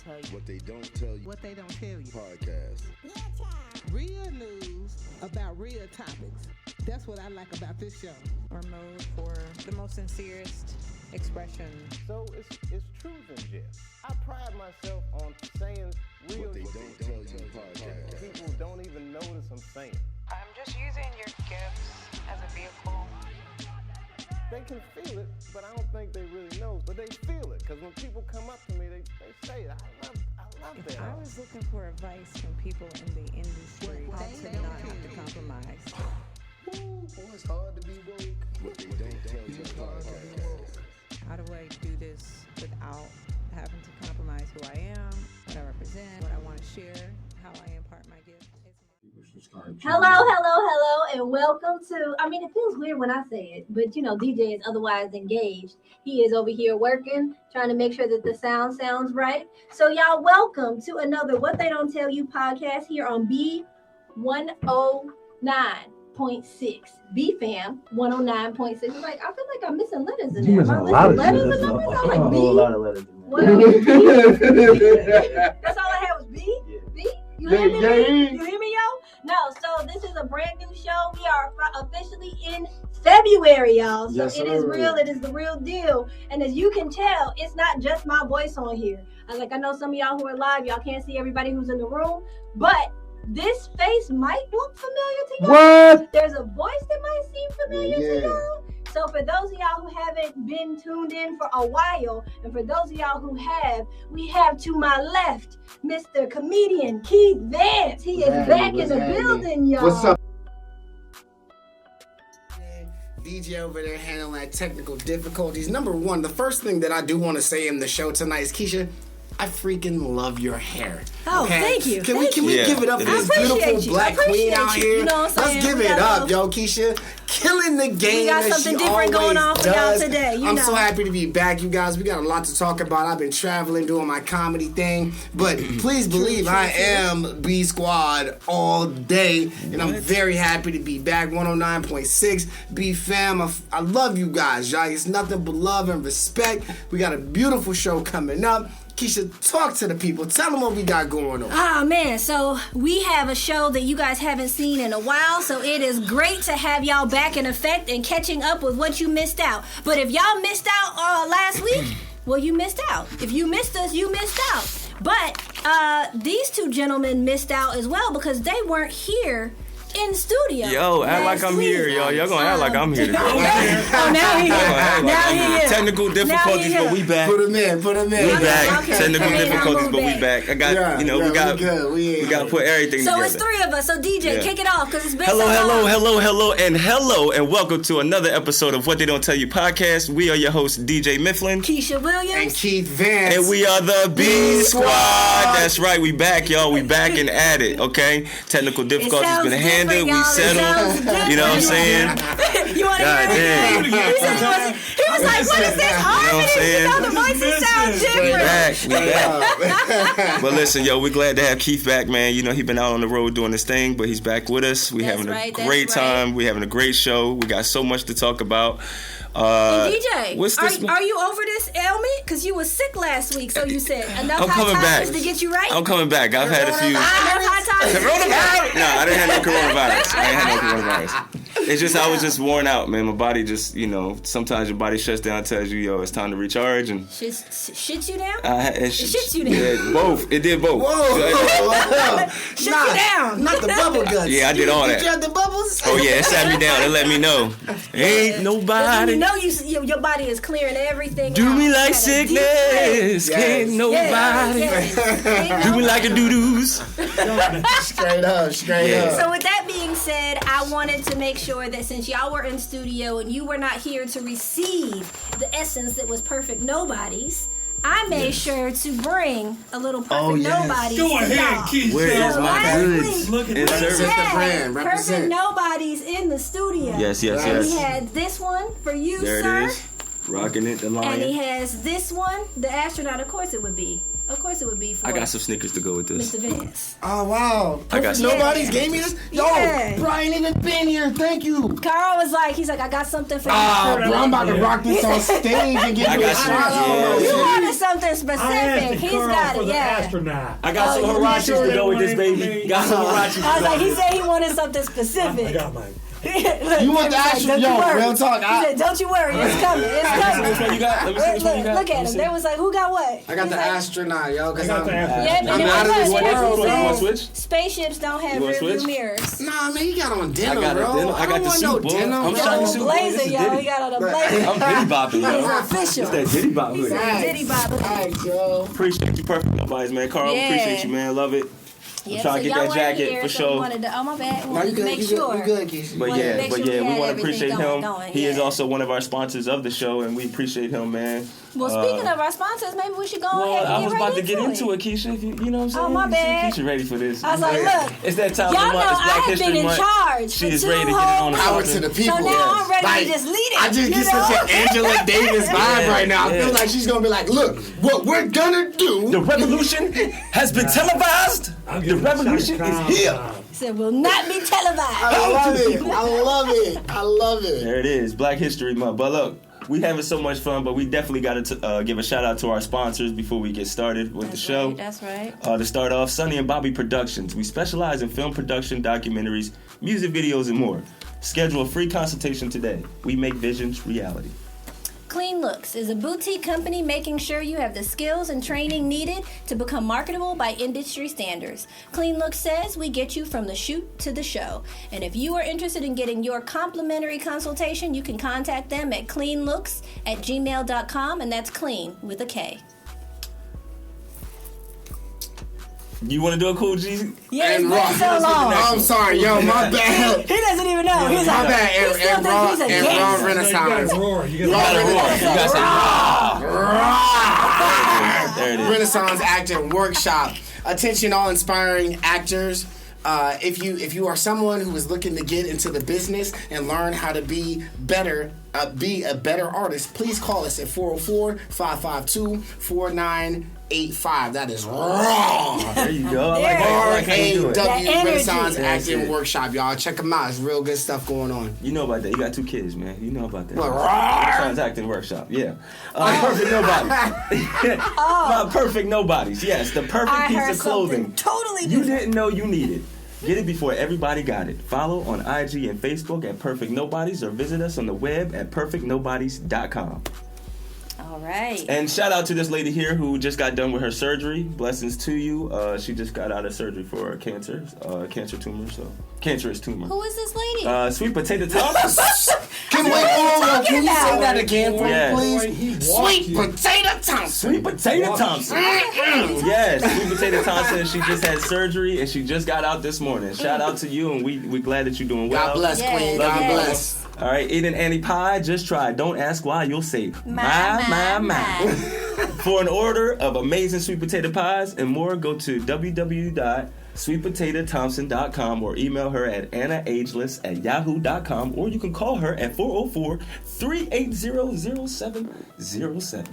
tell you. What they don't tell you. What they don't tell you. Podcast. Real news about real topics. That's what I like about this show. Or mode for the most sincerest expression. So it's truth and jest. I pride myself on saying real What they don't tell you podcast. People don't even notice I'm saying. I'm just using your gifts as a vehicle. They can feel it, but I don't think they really know. But they feel it, because when people come up to me, they say it. I love that. I was looking for advice from people in the industry how to not have to compromise. Ooh, boy, it's hard to be woke. What they don't tell you podcast. How do I do this without having to compromise who I am, what I represent, what I want to share, how I impart my gift? Hello, and welcome to, it feels weird when I say it, but DJ is otherwise engaged. He is over here working, trying to make sure that the sound sounds right. So y'all, welcome to another What They Don't Tell You podcast here on B109.6, BFAM 109.6. It's like, I feel like I'm missing letters in there. Am I missing letters and numbers? I'm like, B. A lot of letters in there. That's all I had was B? Yeah. B? You hear me? You hear me, yo? No, so this is a brand new show. We are officially in February, y'all. So yes, it is real. It is the real deal. And as you can tell, it's not just my voice on here. I know some of y'all who are live, y'all can't see everybody who's in the room, but this face might look familiar to y'all. What? There's a voice that might seem familiar to y'all. So for those of y'all who haven't been tuned in for a while, and for those of y'all who have, we have to my left, Mr. Comedian Keith Vance. He is back in the building, y'all. What's up? DJ over there handling that technical difficulties. Number one, the first thing that I do want to say in the show tonight is, Keshya, I freaking love your hair. Oh, okay? Thank you. Can we give it up for this beautiful black queen out here? You know what I'm saying? Let's give it up, yo, Keshya. Killing the game. We got something different going on for y'all today. I'm so happy to be back, you guys. We got a lot to talk about. I've been traveling, doing my comedy thing. But please believe I am B Squad all day. And I'm very happy to be back. 109.6 B Fam. I love you guys, y'all. It's nothing but love and respect. We got a beautiful show coming up. Keshya, talk to the people. Tell them what we got going on. Oh, man. So we have a show that you guys haven't seen in a while. So it is great to have y'all back in effect and catching up with what you missed out. But if y'all missed out last week, well, you missed out. If you missed us, you missed out. But these two gentlemen missed out as well because they weren't here in studio. Yo, act like I'm here, y'all. Y'all gonna act like I'm here today. Now he is. Technical difficulties, but we back. Put him in. We back. Okay. Technical difficulties, but we back. I got, we got to put everything together. So it's three of us. So DJ, kick it off, because it's been hello, and welcome to another episode of What They Don't Tell You Podcast. We are your hosts, DJ Mifflin, Keshya Williams, and Keith Vance, and we are the B Squad. That's right, we back, y'all. We back and at it. Okay, technical difficulties been handled. We settled. You know what I'm saying? You want to hear it? He was like, what is this harmony? The voices sound different. We back. But listen, yo, we're glad to have Keith back, man. You know, he's been out on the road doing his thing, but he's back with us. We're having a great time. We're having a great show. We got so much to talk about. DJ, are you over this ailment? Because you were sick last week, so you said enough high times to get you right? I'm coming back. I've had a few. Coronavirus? No, I didn't have no coronavirus. It's just I was just worn out, man. My body just, sometimes your body shuts down and tells you, yo, it's time to recharge. And shits you down? It shits you down? Yeah, both. It did both. Whoa. Shut you down. Not the bubble guts. Yeah, I did all that. Did you have the bubbles? Oh, yeah, it sat me down. It let me know. Ain't nobody. You know your body is clearing everything do out. Me like sickness. Can't nobody. Do me like the doo-doos. Straight up. So with that being said, I wanted to make sure that since y'all were in studio and you were not here to receive the essence that was Perfect Nobodies, I made sure to bring a little Perfect Nobodies. Go ahead, Keith. Where is my goods? Perfect Nobodies in the studio. Yes. And he had this one for you, there sir. It is. Rocking it, the lion. And he has this one, the astronaut. Of course it would be be for I got some Snickers to go with this. Mr. Vince. Oh, wow. I got some. Nobody's gave me this? Yo, Yeah. Brian even been here. Thank you. Carl was like, he's like, I got something for you. Bro, I'm about to rock this on stage and get I you got a some. shout You out. wanted something I asked specific. He's Carl got for it, the yeah. astronaut. I got some Hirachis to go with this, baby. Got some Hirachis. I was like, he said he wanted something I specific. got mine. Look, You want the David's actual? like, "Don't you Yo, worry." real talk. He said, don't you worry, it's coming. It's Which coming. one you got? Let me see which one you got. Look at him. They was like, who got what? I got He's the like, astronaut, yo, I because got the I'm. astronaut. Yeah, but I'm it out of was this like, world. You want to says, switch? spaceships don't have You wanna rear view switch? mirrors. Nah, man, he got on denim, I got bro. a denim. I got don't the want suit, no boy. denim. I'm He shiny got on suit, a boy. This blazer, is yo. Diddy. He got on a blazer. I'm Diddy bopping, yo. He's official. It's that Diddy bop He's hoodie. a Diddy Bobby. Alright, yo. Appreciate you, Perfect Nobodies, man. Carl, Yeah. appreciate you, man. Love it. Yeah, trying to get y'all that weren't jacket here, for so sure. we wanted to, oh my bad, we No, wanted you to make good, sure. you good, Keshya. But Wanted to yeah, make sure we we had want to everything appreciate him. going, He is yeah. also one of our sponsors of the show, and we appreciate him, man. Well, speaking of our sponsors, maybe we should go Well, ahead and I get was right about to get into it, Keisha. If you know what I'm saying? Oh, my bad. Keisha ready for this. I was like, Yeah. look, It's that time y'all of the know month. It's I Black have History been in Month. charge She for is 2 ready to get it on the Power show. to the people. So now I'm ready Like, to just lead it. I just you get know? such an Angela Davis vibe right now. I Yeah. feel like she's gonna be like, look, what we're gonna do. The revolution has been televised. I'll The give him a revolution shot is of here. time. Said will not be televised. I love it. I love it. I love it. There it is, Black History Month. But look, we having so much fun, but we definitely got to give a shout out to our sponsors before we get started with the show. Right, that's right. To start off, Sonny and Bobby Productions. We specialize in film production, documentaries, music videos, and more. Schedule a free consultation today. We make visions reality. Clean Looks is a boutique company making sure you have the skills and training needed to become marketable by industry standards. Clean Looks says we get you from the shoot to the show. And if you are interested in getting your complimentary consultation, you can contact them at cleanlooks@gmail.com, and that's clean with a K. You want to do a cool G? Yeah, And it's Raw. been so long. I'm sorry, yo, my bad. He doesn't even know. He's My like, bad. he still And Raw, thinks he's a and Raw gangster. You Renaissance. gotta roar. You You gotta gotta roar. You gotta say Raw. There it is. Renaissance Acting Workshop. Attention, all inspiring actors. If you are someone who is looking to get into the business and learn how to be better, be a better artist, please call us at 404-552-4985. That is raw. There you go. I There. like how you do it. That R-A-W energy. Renaissance That's Acting it. Workshop, y'all. Check them out. It's real good stuff going on. You know about that. You got 2 kids, man. You know about that. What, Renaissance Acting Workshop. Yeah. Perfect Nobodies. My Perfect Nobodies. Yes, the perfect I piece heard of clothing something totally you different. didn't know you needed. Get it before everybody got it. Follow on IG and Facebook at Perfect Nobodies or visit us on the web at perfectnobodies.com. All right. And shout out to this lady here who just got done with her surgery. Blessings to you. She just got out of surgery for cancer tumor. So cancerous tumor. Who is this lady? Sweet Potato Thompson. Can you say that again for me, Yes. please? Sweet Potato Thompson. Sweet Potato Thompson. Yes, Sweet Potato Thompson. She just had surgery and she just got out this morning. Shout out to you, and we glad that you're doing well. God bless, Yes, Queen. yes. God bless. All right, eating Annie pie, just try. Don't ask why. You'll say My. For an order of amazing sweet potato pies and more, go to www.sweetpotatothompson.com or email her at annaageless@yahoo.com, or you can call her at 404-380-0707.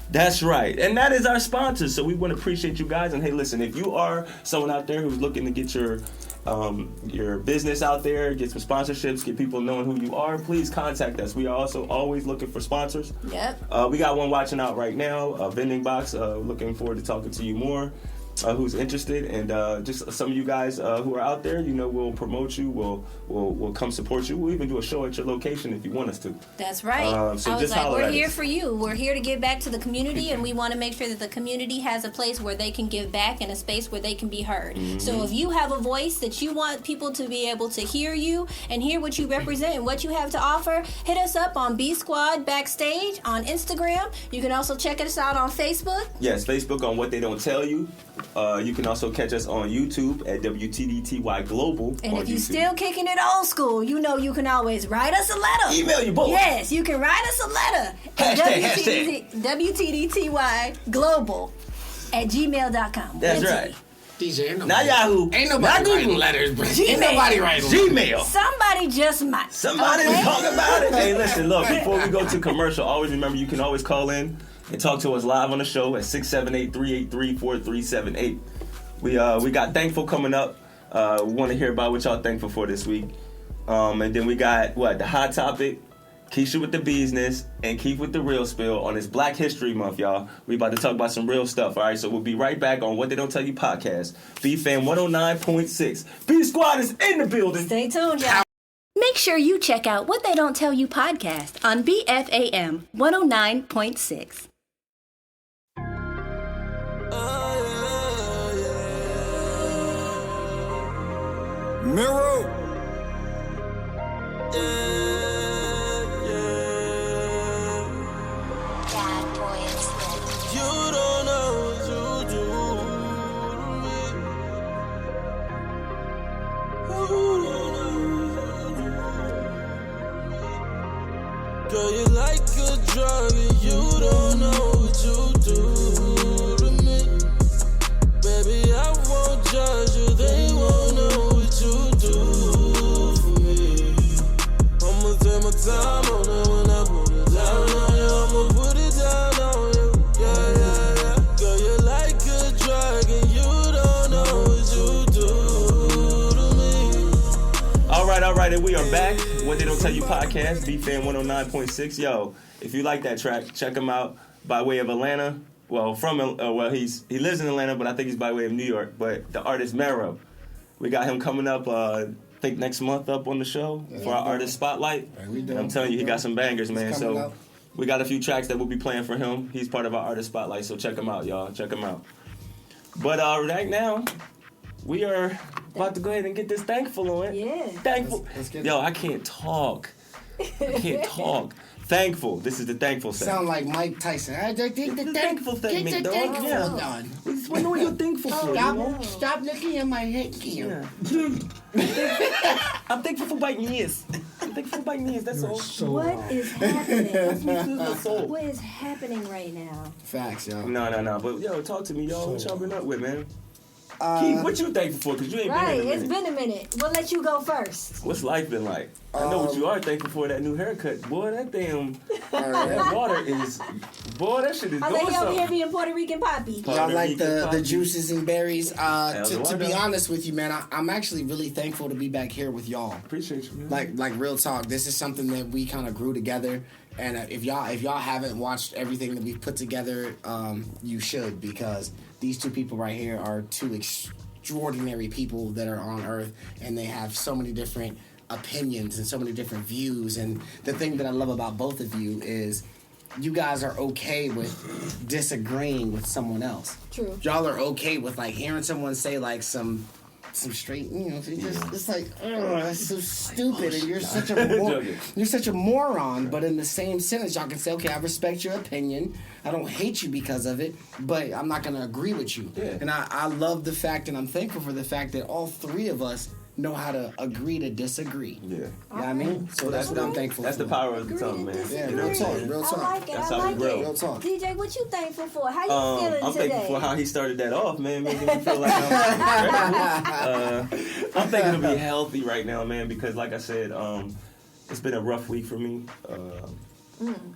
That's right. And that is our sponsor. So we want to appreciate you guys. And hey, listen, if you are someone out there who's looking to get your business out there, get some sponsorships, get people knowing who you are, please contact us. We are also always looking for sponsors. Yep. We got one watching out right now, a vending box. Looking forward to talking to you more. Who's interested, and just some of you guys who are out there, we'll promote you. We'll come support you. We'll even do a show at your location if you want us to. That's right. So I was just like, holler we're at here us. for you. We're here to give back to the community, and we want to make sure that the community has a place where they can give back and a space where they can be heard. Mm-hmm. So if you have a voice that you want people to be able to hear you and hear what you represent and what you have to offer, hit us up on B Squad Backstage on Instagram. You can also check us out on Facebook. Yes, Facebook on What They Don't Tell You. You can also catch us on YouTube at WTDTY Global. And on if you're YouTube. still kicking it old school, you can always write us a letter. Email you both. Yes, you can write us a letter. Hashtag. WTDTY Global at gmail.com. That's right. DJ, ain't Not nobody, Yahoo. ain't Not nobody Google. writing letters, bro. Ain't Gmail. nobody writing Gmail. Somebody just might. Somebody's Okay? talking about it. Hey, listen, look, before we go to commercial, always remember you can always call in and talk to us live on the show at 678-383-4378. We got Thankful coming up. We want to hear about what y'all thankful for this week. And then we got, the hot topic, Keshya with the business, and Keith with the real spill on this Black History Month, y'all. We about to talk about some real stuff, all right? So we'll be right back on What They Don't Tell You Podcast. BFAM 109.6. B Squad is in the building. Stay tuned, y'all. Make sure you check out What They Don't Tell You Podcast on BFAM 109.6. Mirror. You don't know what you do to me. Girl, you like a drug and you don't know what you do to me. Baby, I won't judge you, they won't know what you do for me. I'ma take my time on it when I put it down on you. I'ma put it down on you, yeah. Girl, you like a drug and you don't know what you do to me. All right, and we are back. What They Don't Tell You Podcast, BFAM 109.6. Yo, if you like that track, check him out by way of Atlanta. Well, he lives in Atlanta, but I think he's by way of New York. But the artist Mero, we got him coming up, I think next month up on the show for our artist spotlight. And I'm telling you, he got some bangers, man. So we got a few tracks that we'll be playing for him. He's part of our artist spotlight, so check him out, y'all. Check him out. But right now, we are about to go ahead and get this Thankful on. Yeah. Thankful. Yo, I can't talk. Thankful. This is the Thankful segment. Sound like Mike Tyson. I think the Thankful segment, dog. Thankful Yeah. What are you thankful for? Stop looking at my head, Kim. Yeah. I'm thankful for biting ears. That's all. What is happening? What What is happening right now? Facts, yo. No. But, yo, talk to me, y'all. What y'all been up with, man? Keith, what you thankful for? Because you ain't Right, been here in a it's minute. been a minute. We'll let you go first. What's life been like? I know what you are thankful for, that new haircut. Boy, that damn, that water is, that shit is I doing think you over here something. being Puerto Rican poppy. Y'all like the Poppy. juices and berries. To be Eduardo. honest with you, man, I'm actually really thankful to be back here with y'all. Appreciate you, man. Like real talk. This is something that we kind of grew together, and if y'all haven't watched everything that we've put together, you should, because these two people right here are two extraordinary people that are on Earth, and they have so many different opinions and so many different views. And the thing that I love about both of you is you guys are okay with disagreeing with someone else. True. Y'all are okay with like hearing someone say like some straight, it's like, oh, that's so stupid, and you're such a moron. But in the same sentence, y'all can say, okay, I respect your opinion. I don't hate you because of it, but I'm not gonna agree with you. Yeah. And I love the fact, and I'm thankful for the fact that all three of us know how to agree to disagree. Yeah. You know what I mean? So that's what I'm thankful That's for. the power of the tongue, man. Yeah, You know real what I'm talk, saying? real I talk. like it. That's I how we like grow. it. Real talk. DJ, what you thankful for? How you feeling I'm today? thankful for how he started that off, man. Making me feel like I'm I'm thinking to be healthy right now, man, because like I said, it's been a rough week for me.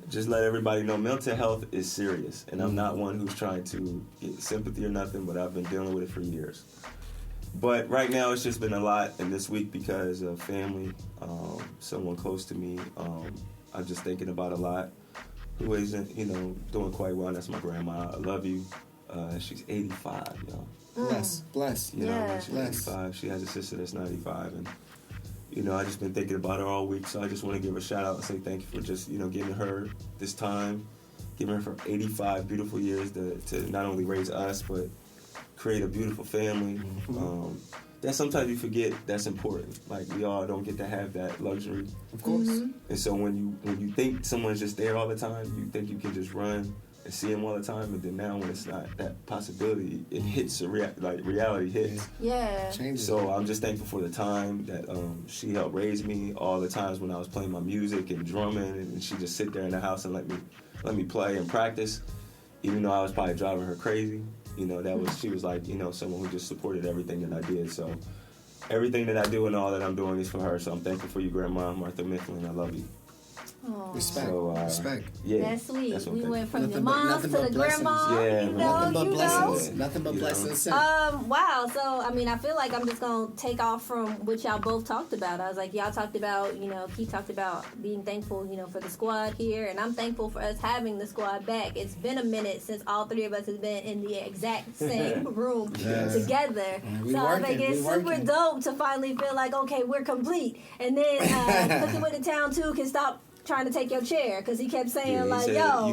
Just let everybody know mental health is serious, and I'm not one who's trying to get sympathy or nothing, but I've been dealing with it for years. But right now it's just been a lot in this week because of family, someone close to me. I'm just thinking about a lot, who isn't, doing quite well. And that's my grandma. I love you. She's 85, y'all. Bless. You know, Yeah. she's 85. She has a sister that's 95, and I just been thinking about her all week. So I just want to give her a shout out and say thank you for just giving her this time, giving her for 85 beautiful years to not only raise us but create a beautiful family. That sometimes you forget that's important. Like, we all don't get to have that luxury. Of course. And so when you think someone's just there all the time, you think you can just run and see them all the time, and then now when it's not that possibility, it hits reality hits. Yeah. Changes. So I'm just thankful for the time that she helped raise me. All the times when I was playing my music and drumming, and she just sit there in the house and let me play and practice, even though I was probably driving her crazy. She was like, someone who just supported everything that I did. So everything that I do and all that I'm doing is for her. So I'm thankful for you, Grandma Martha Mifflin. I love you. Respect. So, respect. Yeah. That's sweet. That's We went from Nothing the but- moms nothing to but the blessings. grandma. Yeah, you know, Nothing but you blessings. know. Nothing but blessings. Sent. Wow. So, I mean, I feel like I'm just going to take off from what y'all both talked about. I was like, y'all talked about, Keith talked about being thankful, for the squad here. And I'm thankful for us having the squad back. It's been a minute since all three of us have been in the exact same room together. We So I working, think it's we super working. dope to finally feel like, okay, we're complete. And then Cooking with the Town 2 can stop trying to take your chair because he kept saying you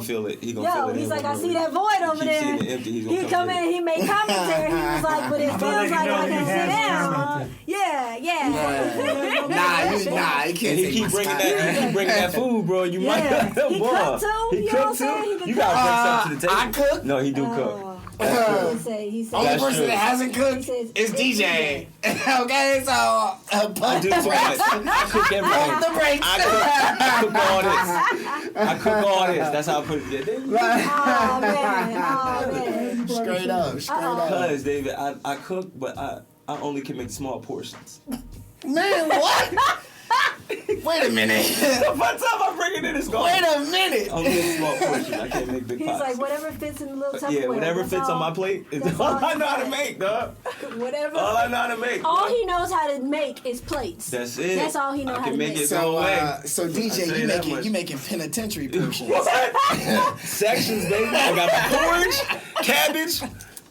feel it. He gonna feel it. He's like, I see that void over there. He come in, he made commentary. He was like, but it feels like I can sit down. Yeah. Nah, he can't. He keep bringing that food, bro. You might He cooked too. He You know what I'm cooked saying? too. You gotta bring something to the table. I cook? No, he do cook. He said, Only That's person true. that hasn't cooked He says, is DJ. Okay, so I do so much. I cook everything. Pump the brakes. I cook all this. That's how I put it. Oh man. Straight up. Because David, I cook, but I only can make small portions. Man, what? Wait a minute. By the time I bring it in, it's gone. Wait a minute. Only a small portion. I can't make big He's pots. like, whatever fits in the little Tupperware. Yeah, whatever that's fits all. on my plate is That's all all I know how to you make, dog. Whatever. All I know how to make. All dog. he knows how to make is plates. That's it. That's all he knows I how can to make make. it go away. So I'll tell DJ, you that much. you making penitentiary portions. What? Sections, baby. I got my porridge, cabbage,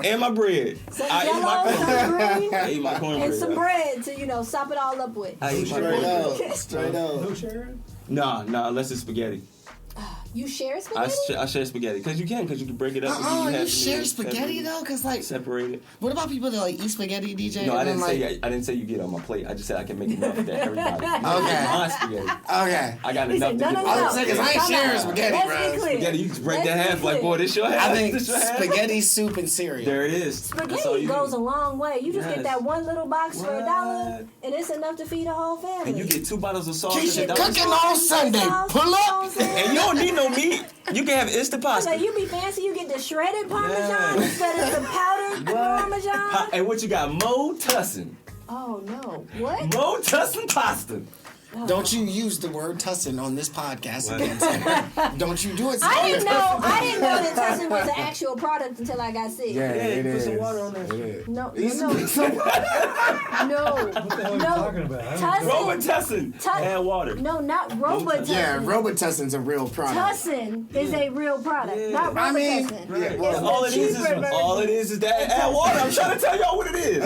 and my bread. Some I eat my jello, some green, I eat my cornbread. and some bread to, sop it all up with. I eat my Straight cornbread. up. Straight up. No sharing? No, unless it's spaghetti. You share spaghetti? I share spaghetti because you can break it up. and You have share meat, spaghetti though? Cause like, separate it. what about people that like eat spaghetti, DJ? No, I and didn't then, say I didn't say you get it on my plate. I just said I can make enough that everybody. Okay. My spaghetti. Okay. I got He enough said, to no, give. no, I was no. gonna say, 'cause I ain't Come sharing on. spaghetti, Let's bro. be clear. Spaghetti, you just break Let's that be half like, clear. boy, this your half. I think this your half. spaghetti, soup, and cereal. There it is. That's all Spaghetti you goes need. a long way. You just Yes. get that one little box for $1, What? and it's enough to feed a whole family. And you get 2 bottles of sauce. Keshya and cooking on Sunday. Pull up. And you don't need no meat. You can have instant pasta. Like, you be fancy, you get the shredded Parmesan Yeah. instead of the powdered Parmesan. And what you got? Mo Tussin. Oh no. What? Mo Tussin pasta. Don't you use the word tussin on this podcast What? again, sir. Don't you do it. I didn't know that tussin was an actual product until I got sick. Yeah, it put is. some water on that. It is. No. What the hell are you talking about? Tussin. Robitussin. Add water. No, not Robitussin. Yeah, Robitussin's a real product. Tussin is a real product, Yeah. not I mean, Robitussin. yeah, It's well, the all it is cheaper version. that add water. I'm trying to tell y'all what it is.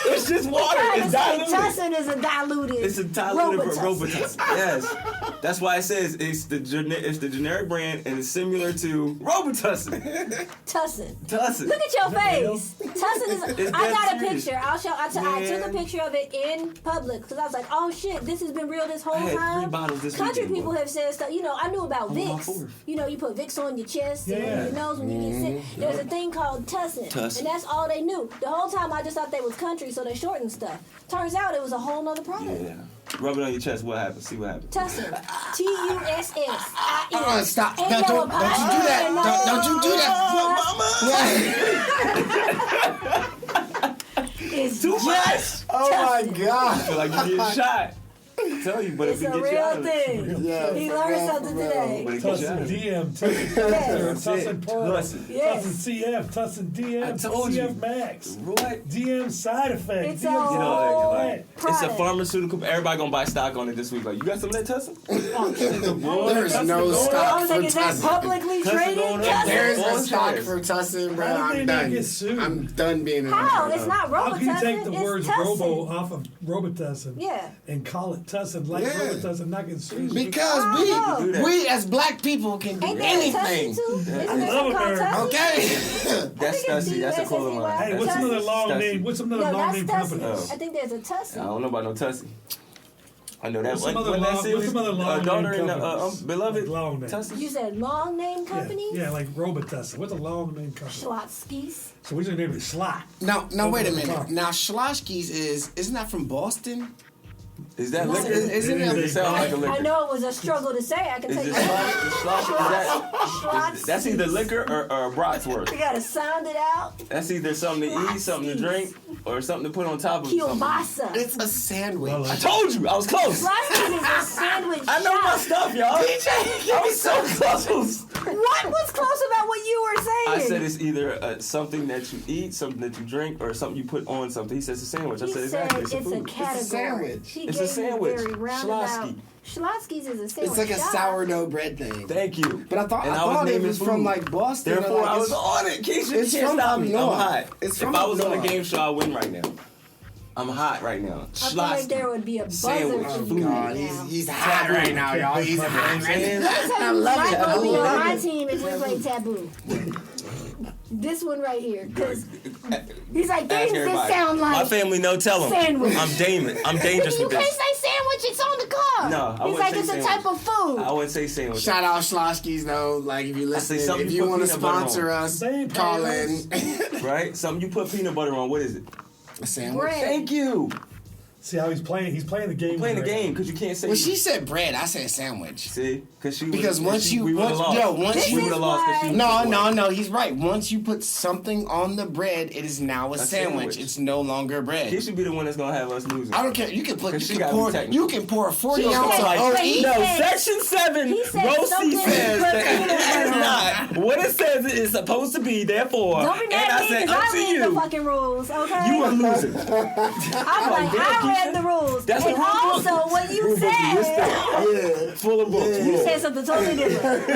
It's just water. Trying to It's say diluted. Tussin is a diluted. It's a diluted Robitussin. Robitussin. Yes, that's why it says it's the generic brand and it's similar to Robitussin. Tussin. Tussin. Look at your face. Tussin is. It's I got a that serious. picture. I'll show. I took a Man. picture of it in public because I was like, "Oh shit, this has been real this whole I had time." 3 bottles this Country weekend, people boy. have said stuff. I knew about I'm on my Vicks. 4th. You put Vicks on your chest and Yeah. on your nose when you get sick. There's a thing called Tussin, Tussin. and that's all they knew. The whole time I just thought they was country, so they shortened stuff. Turns out it was a whole nother product. Yeah. Rub it on your chest. What happens? See what happens. Tussin. TUSS. Stop. Ain't Don't no you do that. Don't you do that. It's Too just much. Oh my I God. feel like you getting shot. I tell you, but It's if it a gets you out real of it. thing. Yeah, He for learned real, something for real. today. But it gets you out Tussin of it. DM, Tussin Yes. Tussin Pearl, Tussin. Yes. Tussin CF, Tussin DM, I told you. CF Max, What? DM side effect. It's DM all- You know, like, it's a Product. pharmaceutical. Everybody gonna buy stock on it this week. Like, you got some of that Tussin? There is no I stock was for like, is that Tussin. publicly Tussin traded? going up. Tussin? There is All no stock shares. for Tussin, bro. How did I'm they not done. get sued? I'm done being an How? entrepreneur. It's not How can you Robitussin. take the It's words Tussin. robo off of Robitussin Yeah. and call it Tussin like Yeah. Robitussin, not get sued? Because I know. do that. we as black people can do Ain't there a Tussin anything. too? Isn't there love something called America. Tussin? Okay. That's Stussy. That's a clothing line. Hey, what's That's another Stussy. long Stussy. name? What's another No, long that's name Tussin. company? Oh. I think there's a I Tussin. don't know about no Tussie. I know that What's one. some other When that long- series, what's some other long daughter name and companies? beloved Long name. Tussie. You said long name company? Yeah, like Robitussin. What's a long name company? Schlotzky's. So we just name it Slot. Now, wait a Open the minute. top. Now, Schlotzsky's isn't that from Boston? Is that No. liquor? Isn't it? It sound like a I liquor. know it was a struggle to say. I can Is tell it you. Schloss? That's either liquor or Bratwurst. You gotta sound it out. That's either something to eat, something to drink, or something to put on top of something. Kielbasa. It's a sandwich. I told you, I was close. Schlotzsky's is a sandwich I know my shop. stuff, y'all. I was so close. What was close about what you were saying? I said it's either something that you eat, something that you drink, or something you put on something. He says it's a sandwich. I He said said exactly. It's a it's a food. category. It's a sandwich. He It's a gave me sandwich. very roundabout. Schlotzsky. Schlotzsky's is a sandwich. It's like a shop. sourdough bread thing. Thank you. But I thought And I thought it naming was food. from like Boston. or, Therefore, like, I was it's- on it. Keisha, it's you can't from stop up me. I'm north. hot. It's If from I up was on a north. game show, I win right now. I'm hot right now. I feel like Schlotzsky. there would be a buzzer Sandwich. for Oh you God, right now. he's hot right now, y'all. He's hot. Man. I love it. Might be on I my love it. team if we play Taboo. This one right here, because he's like, Ask things that everybody. sound My like family know. Tell them. sandwich. I'm dangerous. I'm dangerous You with can't this. say sandwich, it's on the car. No, I He's wouldn't like, say it's a sandwich. type of food. I wouldn't say sandwich. Shout out Schlotzsky's though. Like if you I say listen, something if you you put want to peanut butter sponsor on. us, Same call price. in. Right? Something you put peanut butter on. What is it? A sandwich. Bread. Thank you. See how he's playing? He's playing the game. I'm playing the right game because you can't say. Well, she said bread. I said sandwich. See, because Because once you, once we would have lost. 'cause she no, he's right. Once you put something on the bread, it is now a sandwich. sandwich. It's no longer bread. He should be the one that's gonna have us losing. I don't care. You can put. 'Cause You she can gotta pour. be technical. You can pour a 40 She ounce was of like, OE. no, said- Section 7, he said Rosie something says put that peanut it butter is on. not what it says it is supposed to be, therefore. Don't be And mad I at me said, because up I to read you. the fucking rules, okay? You are losing. I'm like, I read the rules. That's and a rule book. also, what you said, Yeah. Full of books. you said something totally different.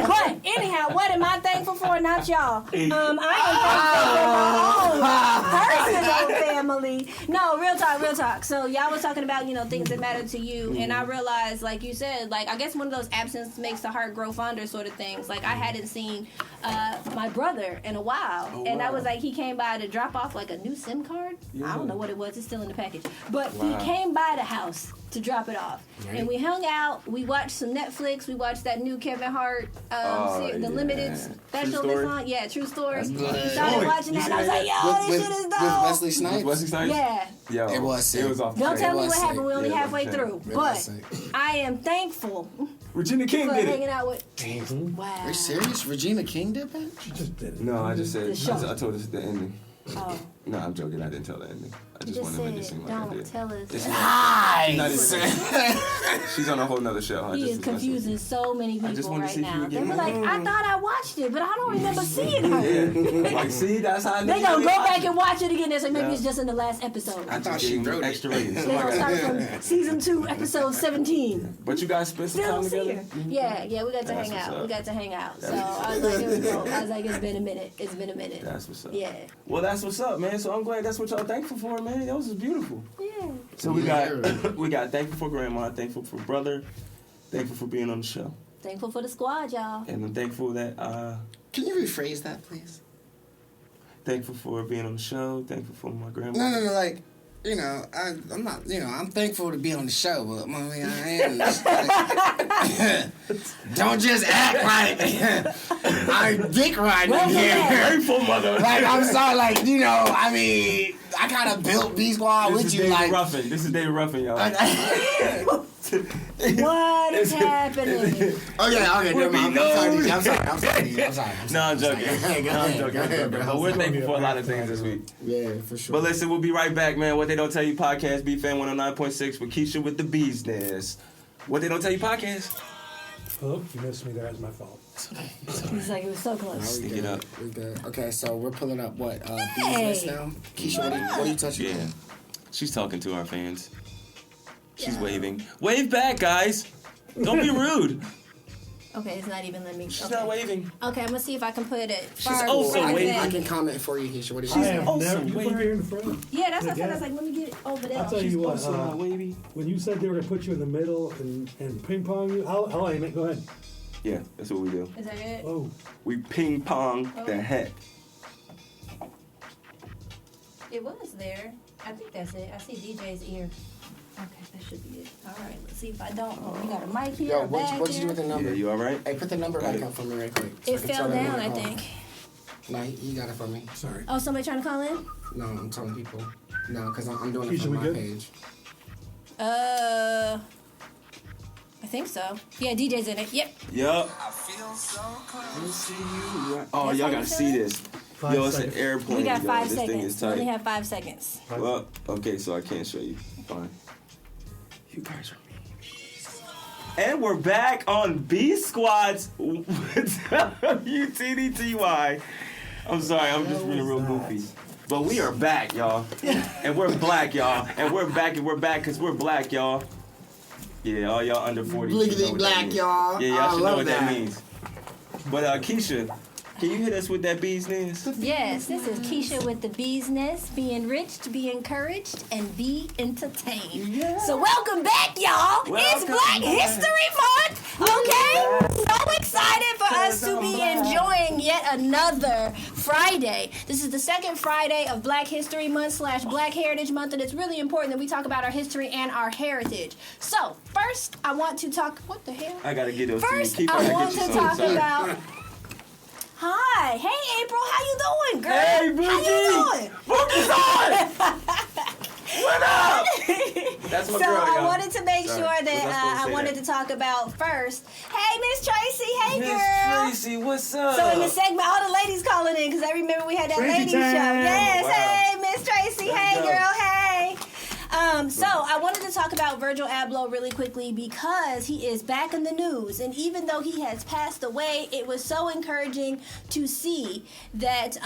But anyhow, what am I thankful for? Not y'all. I am thankful for my own personal family. No, real talk. So y'all was talking about, things that matter to you, and I realized, like you said, like I guess one of those absence makes the heart grow fonder sort of things. Like I hadn't seen my brother in a while, and I was like, he came by to drop off like a new SIM card. I don't know what it was. It's still in the package, but he came by the house to drop it off, and we hung out. We watched some Netflix. We watched that new Kevin Hart, the limited special that's on. Yeah, True Story. We started watching that, and I was like, yo, this shit is dope. With Wesley Snipes. Wesley Snipes? Yeah. Yo, It was sick. It was off the Don't chain. tell me was what sick. happened. We're only Yeah, halfway okay. through, It but was sick. I am thankful Regina King for did hanging it. out with. Are Wow. you serious? Regina King did that? She just did it. No, I just said, The show. I told us the ending. Oh, No, I'm joking. I didn't tell the ending. I you just just wanted to make it said, seem like I don't did. tell us. It's Nice. She's on a whole nother show. I He just is was messing with confusing you. so many just people wanted to right see if you now. would They get were it. like, I thought I watched it, but I don't remember seeing her. Yeah. Like, see, that's how I know They you gonna really go watch back it. and watch it again. They're like, maybe Yeah. it's just in the last episode. I thought thought she she wrote it. extra ratings. They're gonna start from season 2, episode 17. But you guys spent some Still time see together? her. Yeah, we got to That's hang what's out. up. We got to hang out. So I was like, here we go. I was like, it's been a minute. That's what's up. Yeah. Well, that's what's up, man. So I'm glad that's what y'all thankful for, man. That was beautiful. Yeah. So we got thankful for grandma, thankful for brother, thankful for being on the show, Thankful for the squad, y'all. and I'm thankful that Can you rephrase that, please? thankful for being on the show, thankful for my grandma. No, like, I'm not, I'm thankful to be on the show, but I am. Don't just act like I'm dick riding here. Grateful mother. Like, I'm sorry, like, I kind of built B Squad This with is you, David like. Ruffin. This is David Ruffin, y'all. What is happening? Okay, never mind. I'm sorry. No, I'm joking. I'm joking. But we're thankful for a lot of things this week. Yeah, for sure. But listen, we'll be right back, man. What They Don't Tell You Podcast, BFAM 109.6 with Keshya with the business. What They Don't Tell You Podcast. Oh, you missed me there. It's my fault. He's like, it was so close. Stick it up. We good. Okay, so we're pulling up what? Hey. Business now? Keshya, what are you touching? Yeah. She's talking to our fans. She's waving. Wave back, guys. Don't be rude. Okay, it's not even letting me. She's Okay. not waving. Okay, I'm gonna see if I can put it. also waving. I can comment for you, Keshya. What do I you have also never. You put her waving. in the front. Yeah, that's what I said. I Yeah. was like, let me get it over there. I'll tell you what. Also not wavy. When you said they were gonna put you in the middle and ping pong you, I'll aim it. Go ahead. Yeah, that's what we do. Is that it? Oh, We ping pong the heck. It was there. I think that's it. I see DJ's ear. Okay, that should be it. All right, let's see if I don't. Oh, we got a mic here. Yo, a bag what you do here. with the number? Yeah, you all right? Hey, put the number Got back it. up for me real quick. so It I can fell tell them down, when I to call. think. No, he got it for me. sorry. Oh, somebody trying to call in? No, I'm telling people. No, because I'm doing it Keshya, from we my good? page. I think so. Yeah, DJ's in it. Yep. Yup. Oh, y'all gotta see this. Yo, it's an airplane. We got 5 This thing seconds. is We only tight. have 5 seconds. Well, okay, so I can't show you. Fine. You guys are mean. And we're back on B Squad's WTDTY. I'm sorry, I'm just being real goofy. But we are back, y'all. And we're black, y'all. And we're back because we're black, y'all. Yeah, all y'all under 40. Bliggity black, y'all. Yeah, y'all should know what that that means. But Keshya, can you hit us with that bee's nest? Yes, this is Keshya with the Bee's Nest. Be enriched, be encouraged, and be entertained. Yeah. So welcome back, y'all. It's Black History Month. Okay? So excited for us to be enjoying yet another Friday. This is the second Friday of Black History Month / Black Heritage Month, and it's really important that we talk about our history and our heritage. So first, I want to talk. What the hell? I gotta get those. First, to you. I want to talk about. Hi, hey April, how you doing, girl? Hey, Boogie! How you doing? Boogie's on! What up? That's my So girl, I y'all. wanted to make Sorry. sure Was I that supposed to I say wanted that? to talk about first. Hey, Miss Tracy, hey Miss girl. Tracy, what's up? So in the segment, all the ladies calling in because I remember we had that Tracy ladies show. time. Yes, Wow. hey Miss Tracy, Let's hey go. girl, hey. So I wanted to talk about Virgil Abloh really quickly because he is back in the news, and even though he has passed away, it was so encouraging to see that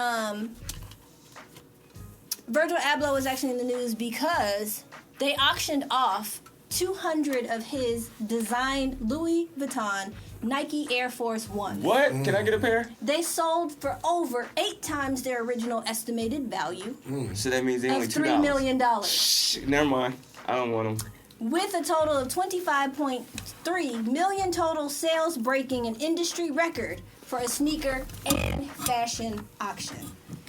Virgil Abloh was actually in the news because they auctioned off 200 of his designed Louis Vuitton Nike Air Force One. What? Can I get a pair? They sold for over 8 times their original estimated value So that means they of only $3 million, Shh, never mind. I don't want them. with a total of 25.3 million total sales, breaking an industry record for a sneaker and fashion auction.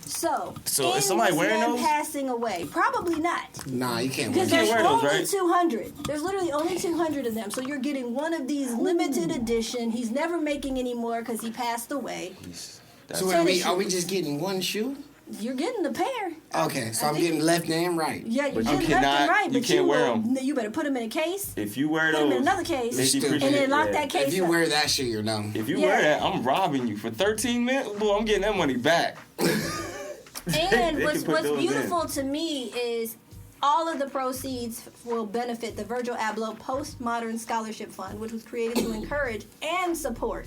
So So is in somebody this wearing man those? passing away? Probably not. Nah, you can't Because wear there's wear those, only right? 200. There's literally only 200 of them. So you're getting one of these limited edition. He's never making any more because he passed away. That's So are we just getting one shoe? You're getting the pair. Okay, so I I'm think- getting left and right. Yeah, you're But you getting left cannot- and right. you But can't wear will- 'em. You better put them in a case. If you wear Put them those, in another case. they Stupid. depreciate. And then lock Yeah. that case If you up. wear that shit, you're dumb. If you Yeah. wear that, I'm robbing you for 13 minutes. Boy, I'm getting that money back. And They what's can put those beautiful to me is all of the proceeds will benefit the Virgil Abloh Postmodern Scholarship Fund, which was created to encourage and support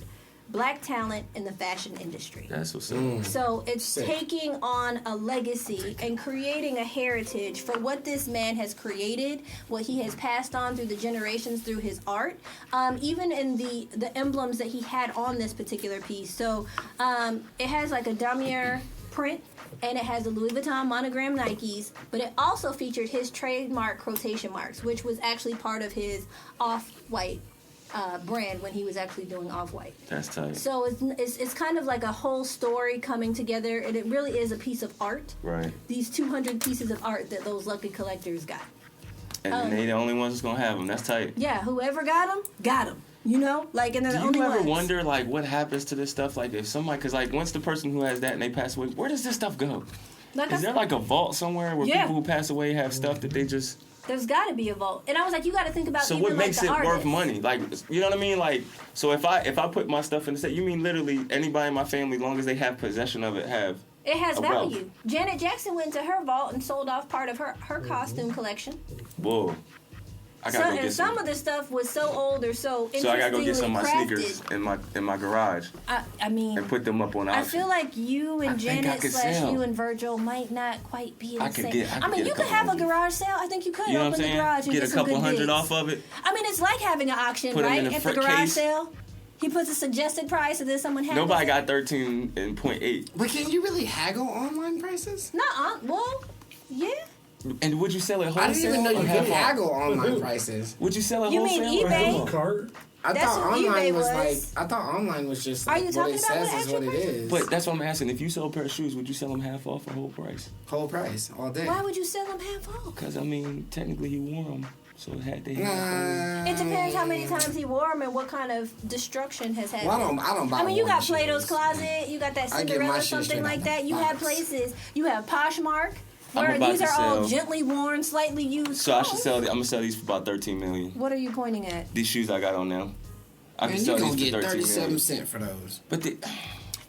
Black talent in the fashion industry. That's what's up. So it's Sick. taking on a legacy and creating a heritage for what this man has created, what he has passed on through the generations through his art, even in the emblems that he had on this particular piece. So it has like a damier print, and it has the Louis Vuitton monogram Nikes, but it also featured his trademark quotation marks, which was actually part of his Off-White brand when he was actually doing Off-White. That's tight. So it's kind of like a whole story coming together, and it really is a piece of art. Right. These 200 pieces of art that those lucky collectors got. And they the only ones that's gonna have them. That's tight. Yeah, whoever got them. You know, like, and they're the Do only you ever ones. wonder, like, what happens to this stuff? Like, if somebody, because, like, once the person who has that and they pass away, where does this stuff go? Like I Is there, said, like, a vault somewhere where Yeah. people who pass away have stuff that they just... there's got to be a vault. And I was like, you got to think about So even what like makes the it worth artists. money? Like, you know what I mean? Like, so if I put my stuff in the set, you mean literally anybody in my family, as long as they have possession of it, have... It has a wealth. value. Janet Jackson went to her vault and sold off part of her costume collection. Whoa. I gotta go And get some some. of the stuff was so old or so interestingly So I gotta go get some of my crafted. sneakers in my garage I mean, and put them up on auction. I feel like you I and think I Janet could / sell. you and Virgil might not quite be in I the could same. get- I could mean, get a you could couple have a hundred. garage sale. I think you could You know what I'm open the saying? garage and Get a some couple good hundred bids. off of it. I mean, it's like having an auction, Put 'em right? in a At the front garage case. sale, he puts a suggested price, and then someone has Nobody it. got 13.8. But can you really haggle online prices? Nuh-uh. Well, yeah. And would you sell it wholesale? I didn't even know you or could half off? haggle online prices. Would you sell it You wholesale? mean or eBay? half off? Cart. I That's thought what online eBay was was. like. I thought online was just Are like you what talking it about says with is what it extra is. But that's what I'm asking. If you sold a pair of shoes, would you sell them half off or whole price? Whole price all day. Why would you sell them half off? Because, I mean, technically he wore them. So it had to It depends how many times he wore them and what kind of destruction has happened. Well, I don't buy. I mean, you worn got Plato's shoes. Closet, you got that I get my Cinderella, shit something straight like out that. the You have box. places. You have Poshmark. Where about these to are all sell. gently worn, slightly used. So I should clothes. sell. I'm gonna sell these for about $13 million. What are you pointing at? These shoes I got on now. I can Man, sell you gonna these for get 13 37 million. cents for those. But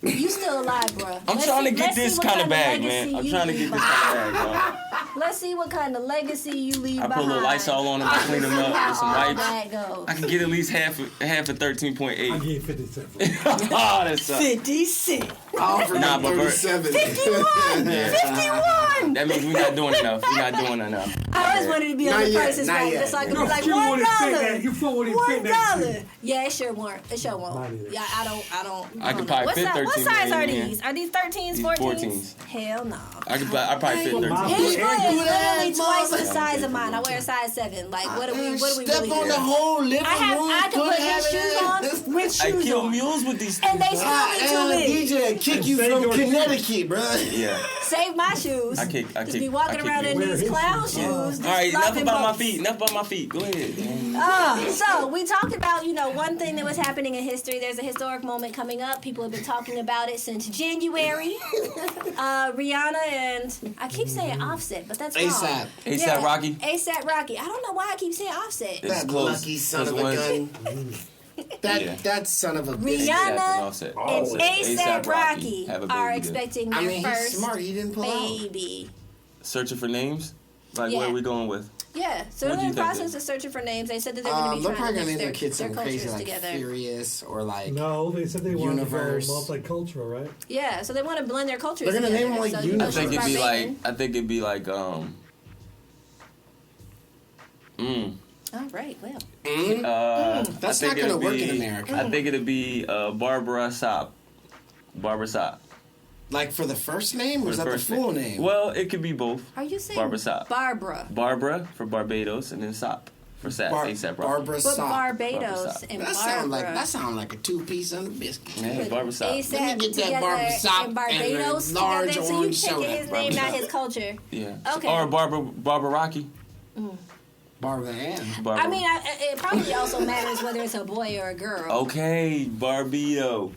You still alive, bruh. I'm trying to get this kind of bag, man. I'm trying to get this kind of bag, bro. Let's see what kind of legacy you leave I behind. put a little Lysol on them, I clean them up with some All wipes. that goes. I can get at least half of 13.8. I gave 50 cents. Oh, that sucks. 50 cents. I offered Nah, him but 37. 51! Yeah. 51! That means we're not doing enough. We're not doing enough. I always wanted to be on Not the yet, prices not right, yet. just so I could be No, like you wouldn't say $1. that. You wouldn't fit that $1. shit. Yeah, it sure won't. It sure Not won't. either. Yeah, I don't. I could probably What fit size, 13 what size are million. these? Are these 13s, These 14s? 14s. Hell no. I probably fit 13. His foot is literally ass twice the mother. size of mine. I wear a size 7. Like, what are we Step really on doing? the whole living room. I can put his shoes on with I shoes kill on. mules with these And they things, still bro. be too big. DJ kick you Say from your- Connecticut, bro. Yeah. Save my shoes. I kick- Just be walking I kick around you. in Wear these his clown shoes. shoes. All right, enough flopping about my bumps. feet. Enough about my feet. Go ahead. Man. So we talked about, one thing that was happening in history. There's a historic moment coming up. People have been talking about it since January. Rihanna and I keep saying Offset, but that's wrong. ASAP. A$AP Rocky. A$AP Rocky. I don't know why I keep saying Offset. It's That close. lucky son of a Close gun. Yeah. That son of a bitch. Rihanna and A$AP Rocky Have a baby are together. expecting their I mean, he's first smart. He didn't pull out. baby. Searching for names? Like, Yeah. where are we going with? Yeah, so What do they're in you the think process then? of searching for names. They said that they're going to be They're trying probably to gonna mix name their kids their something crazy cultures like together. Furious or like. No, they said they wanted Universe. to go multicultural, right? Yeah, so they want to blend their cultures They're gonna together. name them like so, Universe. I think it'd be Barbadian. All right, well. That's I not think gonna it'd work be- in America. I think it'd be Barbara Sapp. Barbara Sapp. Like for the first name, or is For that the the first full name. name? Well, it could be both. Are you saying Barbara Sapp. Barbara? Barbara for Barbados, and then Sapp for Sapp. A$AP Rocky. Barbara But Sapp. Barbados Sapp. and That sound like a 2-piece on the biscuit. Yeah, Barbara Sapp. A$AP Let me get that together Barbara Sapp and Barbados and a large together, so you orange taking soda. his name, not his culture. Yeah. Okay. Or Barbara Rocky. Barbara Ann. Barbara. I mean, it probably also matters whether it's a boy or a girl. Okay, Barbito.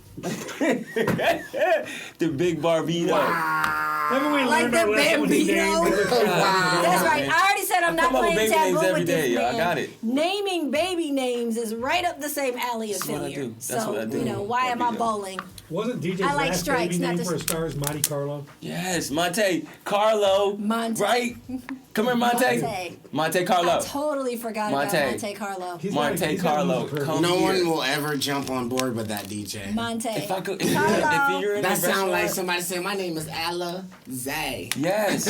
The big Barbito. Haven't we Like learned the our lesson with the Bambino? name? That's right. I already said I'm not come up with playing baby names taboo every with day, this yo. I man. got it. Naming baby names is right up the same alley of That's what I failure. do. That's So, what I do. why am I Barbito. bowling? Wasn't DJ's I like last strikes, baby not name the- for a star is Monte Carlo? Yes, Monte Carlo. Monte. Right? Come here, Monte. Monte. Monte Carlo. I totally forgot Monte. about Monte Carlo. He's Monte got- he's got Carlo, music come No here. one will ever jump on board with that, DJ. Monte. If I could, Carlo. if you're in That a sounds like restaurant- somebody saying, "My name is Alizé." Yes.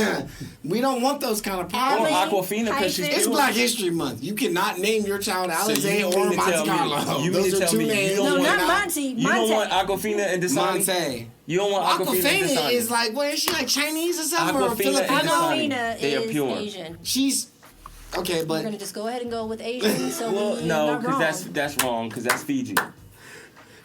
We don't want those kind of Or problems. Aquafina because she's Hyphen. It's doing Black History Month. You cannot name your child So Alizé you or mean to tell Monte me- Carlo. you mean Those to are tell two me you names. don't No, want- not Monte. You don't want Aquafina and Dasani? Monte. You don't want Aquafina and Aquafina Dasani? is like, what is she, like Chinese or something? Or Aquafina Filipino? and Dasani. Aquafina They are is pure. Asian. She's, okay, We're but gonna just go ahead and go with Asian. So Well, we're no, not wrong. because that's wrong. Because that's Fiji. no,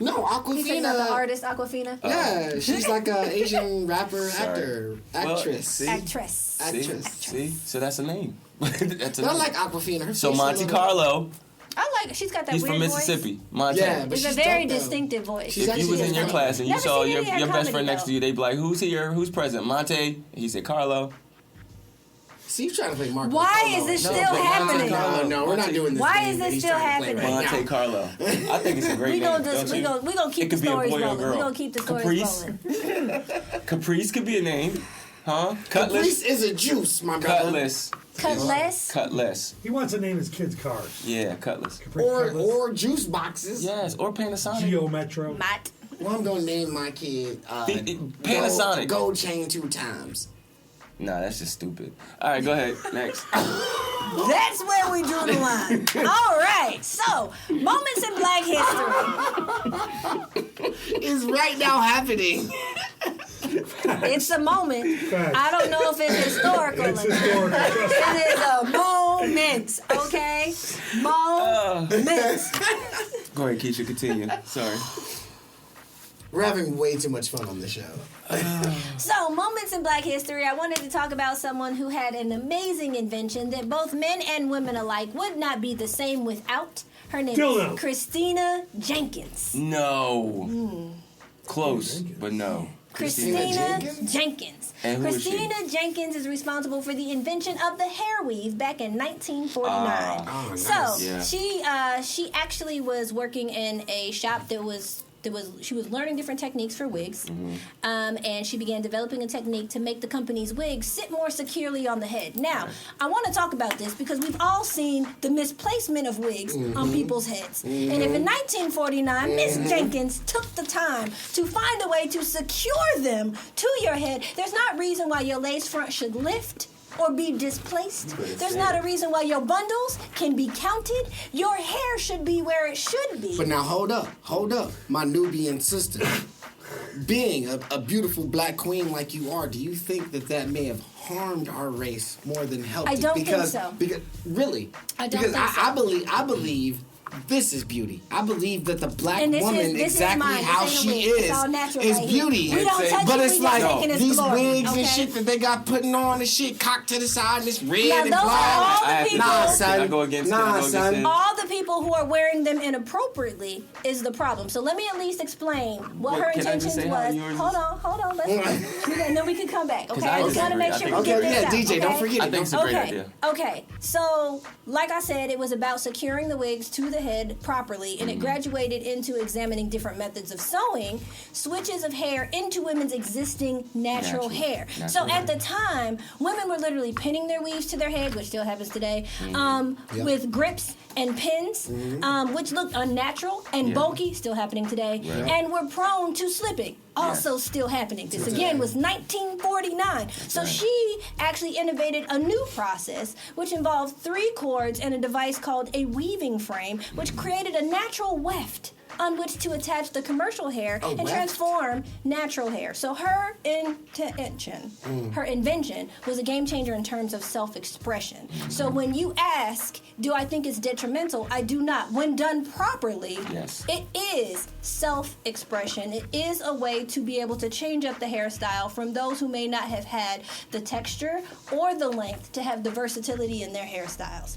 You talking about the Aquafina. artist Aquafina? Yeah, she's like a Asian rapper, Sorry. actor, Well, actress. see? Actress. See? Actress. See? So that's a name. That's a Not name. like Aquafina. Her So face Monte a little- Carlo, I like. She's got that he's weird from Mississippi. Monte. Yeah, but voice. It's a she's very dope, though. distinctive voice. She's If you was in your actually class and you Never saw seen your, any of your her best friend comedy, next to you, they'd be like, "Who's here? Who's present?" Monte. He said, "Carlo." See, you trying to play Marco Why Polo. is this No, still but happening? No, we're not doing this. Why game is that this he's still trying to play happening? right Monte now. Carlo. I think it's a great We name. gonna just don't you? we gonna keep It the could be a stories boy or a rolling. girl. We gonna keep the stories Caprice. rolling. Caprice could be a name, huh? Caprice Cutlass. is a juice, my brother. Cutlass. Cutlass. Cutlass. He wants to name his kids cars. Yeah, Cutlass. Capri Or Cutlass, juice boxes. Yes, or Panasonic. Geo Metro. Matt. Well, I'm gonna name my kid Panasonic. Gold chain 2 times. Nah, that's just stupid. All right, go ahead. Next. That's where we drew the line. All right. So, moments in Black history. It's right now happening. It's a moment. Facts. I don't know if it's historical. It's or not. historical. Trust me. It is a moment. Okay. Moment. Go ahead, Keshya. Continue. Sorry. We're having way too much fun on the show. So, moments in Black history, I wanted to talk about someone who had an amazing invention that both men and women alike would not be the same without. Her name Dildo. is Christina Jenkins. No. Close, but no. Christina Jenkins. And who is she? Christina Jenkins is responsible for the invention of the hair weave back in 1949. Nice. So she actually was working in a shop she was learning different techniques for wigs, and she began developing a technique to make the company's wigs sit more securely on the head. Now, I want to talk about this because we've all seen the misplacement of wigs on people's heads. And if in 1949, Miss Jenkins took the time to find a way to secure them to your head, there's not reason why your lace front should lift or be displaced. There's not a reason why your bundles can be counted. Your hair should be where it should be. But now hold up, my Nubian sister. Being a beautiful black queen like you are, do you think that may have harmed our race more than helped I it? don't think so. Because really, I don't because think so. I believe. This is beauty. I believe that the black And this woman, is exactly mine. how This ain't a she wig. It's all is natural right beauty. here. We don't touch but it, it's we like just taking its these glory, wigs okay? and shit that they got putting on and shit, cocked to the side and it's red Now, and those are black. all the people. Nah, son. Can I go against son. All the people who are wearing them inappropriately is the problem. So let me at least explain what her can I just intentions say how was. yours is? Hold on. And then we can come back. Okay, I just want to make sure we Okay, get this yeah, out. DJ, okay? don't forget I it. think it's a great idea. Okay, so like I said, it was about securing the wigs to the head properly, and it graduated into examining different methods of sewing switches of hair into women's existing natural hair. So at the time, women were literally pinning their weaves to their head, which still happens today, with grips and pins, which looked unnatural and bulky, still happening today, and were prone to slipping. Also still happening. This again was 1949. So she actually innovated a new process which involved 3 cords and a device called a weaving frame, which created a natural weft on which to attach the commercial hair and transform natural hair. So her invention was a game changer in terms of self-expression. So when you ask, do I think it's detrimental? I do not. When done properly, it is self-expression. It is a way to be able to change up the hairstyle from those who may not have had the texture or the length to have the versatility in their hairstyles.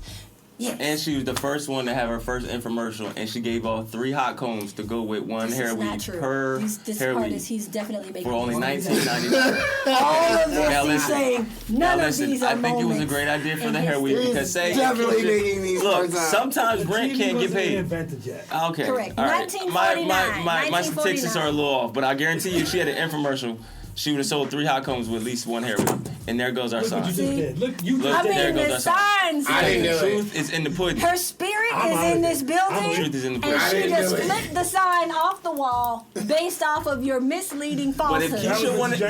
Yes. And she was the first one to have her first infomercial, and she gave all 3 hot combs to go with one hair weave per hair weave. He's definitely making for only $19.99. All of this he's saying, none of these are I think it was a great idea for the hair weave because say definitely making these. Look, sometimes rent can't get paid. Invented yet. Okay, correct. All right. 1949. My statistics are a little off, but I guarantee you, she had an infomercial. She would have sold 3 hot combs with at least 1 hair weave. And there goes our Look what sign. you just did. Look, there goes the our sign. signs. I didn't The know truth is in the pudding. Her spirit is in this building, The truth is in the and pudding. she just flipped the sign off the wall based off of your misleading But if falsehood. Keisha wanted, Yeah,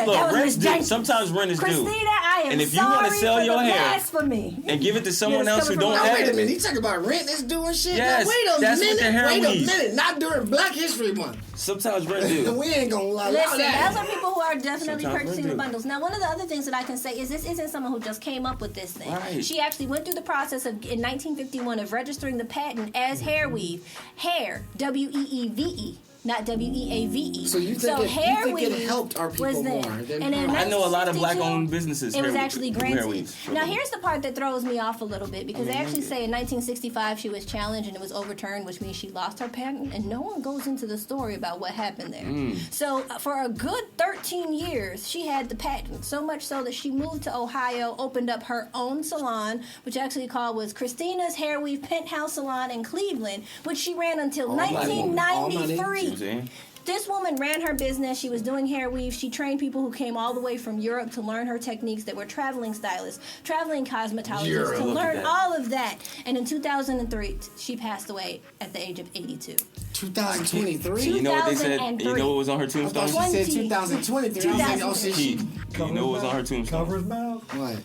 look, that was rent Miss is due. Jenkins. Sometimes rent is due. Christina, I am And if you sorry want to sell for your the hair blasphemy. and give it to someone Yes, else who coming don't from- have Wait a it, minute, you talking about rent is doing shit? Yes, Now, wait a that's what minute. the hair Wait a weaves. minute. Not during Black History Month. sometimes rent do. We ain't gonna allow Listen, that. those are people who are definitely Sometimes purchasing we the do. bundles. Now, one of the other things that I can say is this isn't someone who just came up with this thing. Right. She actually went through the process of, in 1951, of registering the patent as hair weave. Hair, W-E-E-V-E. Not W-E-A-V-E. So you think hair it weave helped our people was there. more than And in I know a lot of 1962, black-owned businesses. It was hair actually weave- hair granted. weaves. Now, here's the part that throws me off a little bit because they actually say in 1965 she was challenged and it was overturned, which means she lost her patent, and no one goes into the story about what happened there. So, for a good 13 years, she had the patent, so much so that she moved to Ohio, opened up her own salon, which actually was Christina's Hair Weave Penthouse Salon in Cleveland, which she ran until All black woman. 1993. See? This woman ran her business. She was doing hair weave. She trained people who came all the way from Europe to learn her techniques that were traveling stylists, traveling cosmetologists, to Look at learn that. all of that. And in 2003, she passed away at the age of 82. 2023. You know what they said? 2003. You know what was on her I thought tombstone? she said 20. 2023. I was like, oh shit, she. You know what was on her tombstone? Cover his mouth. What?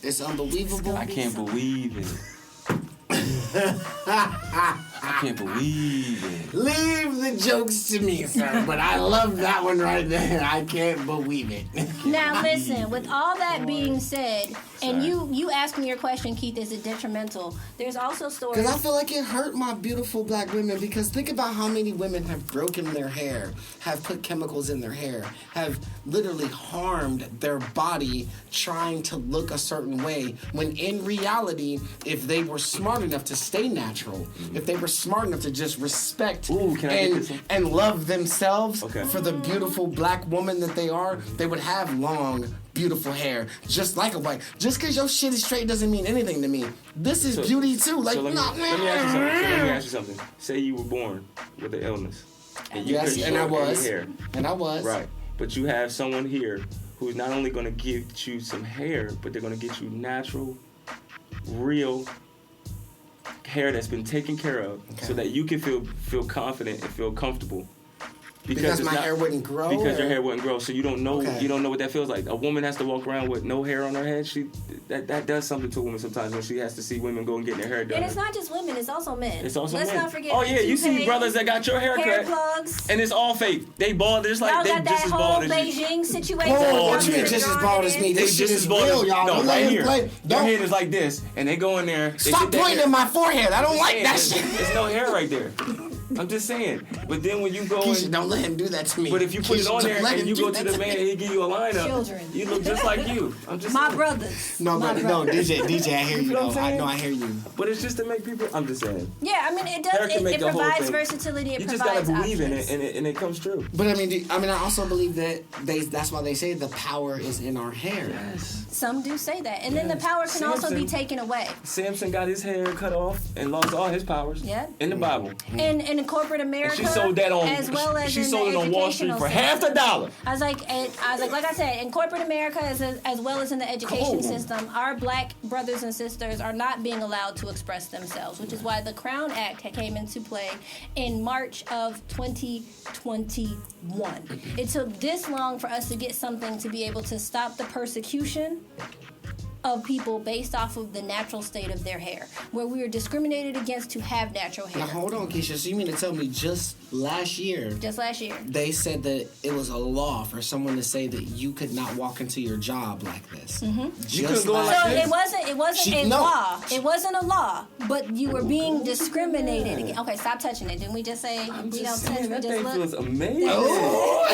It's unbelievable. I can't believe it. I can't believe it. Leave the jokes to me, sir. But I love that one right there. I can't believe it. Now listen, with all that being said, and you asked me your question, Keith, is it detrimental? There's also stories. Because I feel like it hurt my beautiful black women. Because think about how many women have broken their hair, have put chemicals in their hair, have literally harmed their body trying to look a certain way. When in reality, if they were smart enough enough to stay natural, if they were smart enough to just respect and love themselves Okay. for the beautiful black woman that they are, they would have long, beautiful hair, just like a white. Just because your shit is straight doesn't mean anything to me. This is beauty too. Like, let me ask you something. Say you were born with an illness. And you couldn't and I grow any was. hair. And I was. Right. But you have someone here who's not only going to get you some hair, but they're going to get you natural, real hair that's been taken care of, so that you can feel confident and feel comfortable. Because my hair wouldn't grow. Because your hair wouldn't grow, so you don't know what that feels like. A woman has to walk around with no hair on her head. That does something to a woman sometimes when she has to see women go and get their hair done. And it's not just women; it's also men. It's also Let's men. not forget. Oh yeah, you see brothers that got your hair hair cut, plugs, and it's all fake. They bald just like y'all they got just that as whole bald as you. Beijing situation. What you mean just as bald as me? They This shit just is as bald real, as y'all. no, Don't right let here. him play. Their head is like this, and they go in there. They Stop pointing at my forehead. I don't like that shit. There's no hair right there. I'm just saying. But then when you go Keshya, don't let him do that to me. But if you put it on there and you go to the man and he give you a lineup, Children. you look just like you. I'm just My saying. brothers. No, My but no, brothers. DJ, I hear you. know what I'm Though. I saying? know, I hear you. But it's just to make people. I'm just saying. Yeah, I mean, it does. Hair can make It the whole provides thing. versatility. It You provides just gotta believe options. in it, and it comes true. But I also believe that that's why they say the power is in our hair. Yes. Some do say that, and then the power can also be taken away. Samson got his hair cut off and lost all his powers. Yeah. In the Bible. And in corporate America, And she sold that on. as well as she in sold the it on Wall Street educational for half the system. dollar. I was like I said, in corporate America, as well as in the education system, our black brothers and sisters are not being allowed to express themselves, which is why the Crown Act came into play in March of 2021. It took this long for us to get something to be able to stop the persecution of people based off of the natural state of their hair, where we are discriminated against to have natural hair. Now hold on, Keshya. So you mean to tell me just last year they said that it was a law for someone to say that you could not walk into your job like this? Mm-hmm. You couldn't go like So this. it wasn't a law. It wasn't a law, but you were being discriminated against. Okay, stop touching it. Didn't we just say we don't touch? We That just thing look. feels amazing. Oh.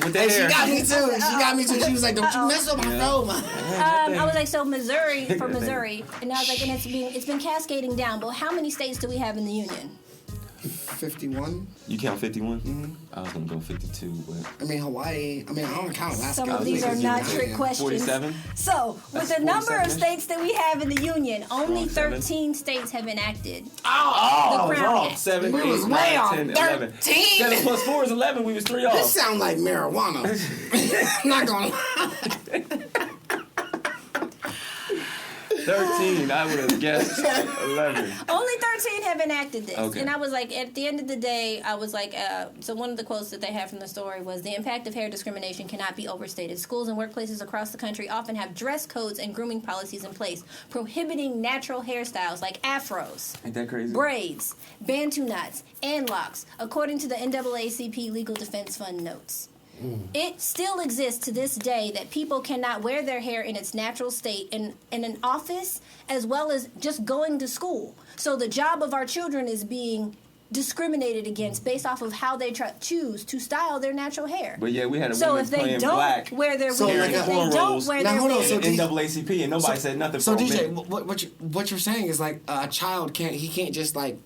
With that She hair. got me too. She got me too. She was like, "Don't you mess with my phone." I was like, so Missouri, and I was like, and it's been cascading down. But how many states do we have in the union? 51. You count 51? I was gonna go 52, but I mean Hawaii. I mean I don't count Alaska. Some of these are not trick questions. 47. So, with the number of states that we have in the union, only 13 states have enacted the Crown Act. 7, We 8, was 9, way off. 10, 11. 13. 7 plus 4 is 11. We was 3 This off. sound like marijuana. I'm not gonna lie. 13. I would have guessed 11. Only 13 have enacted this. Okay. And I was like, at the end of the day, I was like, so one of the quotes that they have from the story was, the impact of hair discrimination cannot be overstated. Schools and workplaces across the country often have dress codes and grooming policies in place, prohibiting natural hairstyles like afros, Ain't that crazy? braids, bantu knots, and locks, according to the NAACP Legal Defense Fund notes. It still exists to this day that people cannot wear their hair in its natural state in an office as well as just going to school. So the job of our children is being discriminated against based off of how they choose to style their natural hair. But yeah, we had a So woman if they playing don't black. wear their So wig, like if they don't wear Now, their hold on, wig, so NAACP and nobody said nothing. So for a DJ, minute. what you're saying is like a child can't just let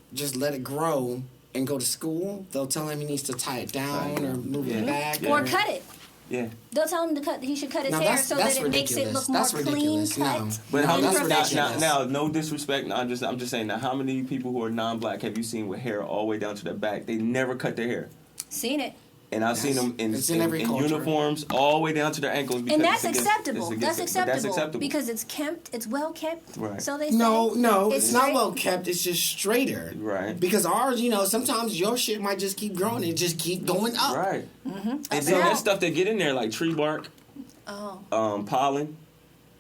it grow and go to school. They'll tell him he needs to tie it down or move it back or cut it. Yeah. They'll tell him he should cut his Now, hair that's so that it makes it ridiculous. look more That's clean ridiculous. cut. No. But how and many professional. now, no disrespect. No, I'm just saying. Now, how many people who are non-black have you seen with hair all the way down to their back? They never cut their hair, Seen it. and I've seen them in every culture. uniforms all the way down to their ankles. Because And that's it's against- acceptable. it's That's against it. But acceptable. That's acceptable Because it's kept. It's well kept. Right. So they say. No, it's not straight. well kept. It's just straighter. Right. Because ours, sometimes your shit might just keep growing and just keep going up. Right. Mm-hmm. And then that stuff that get in there like tree bark, pollen,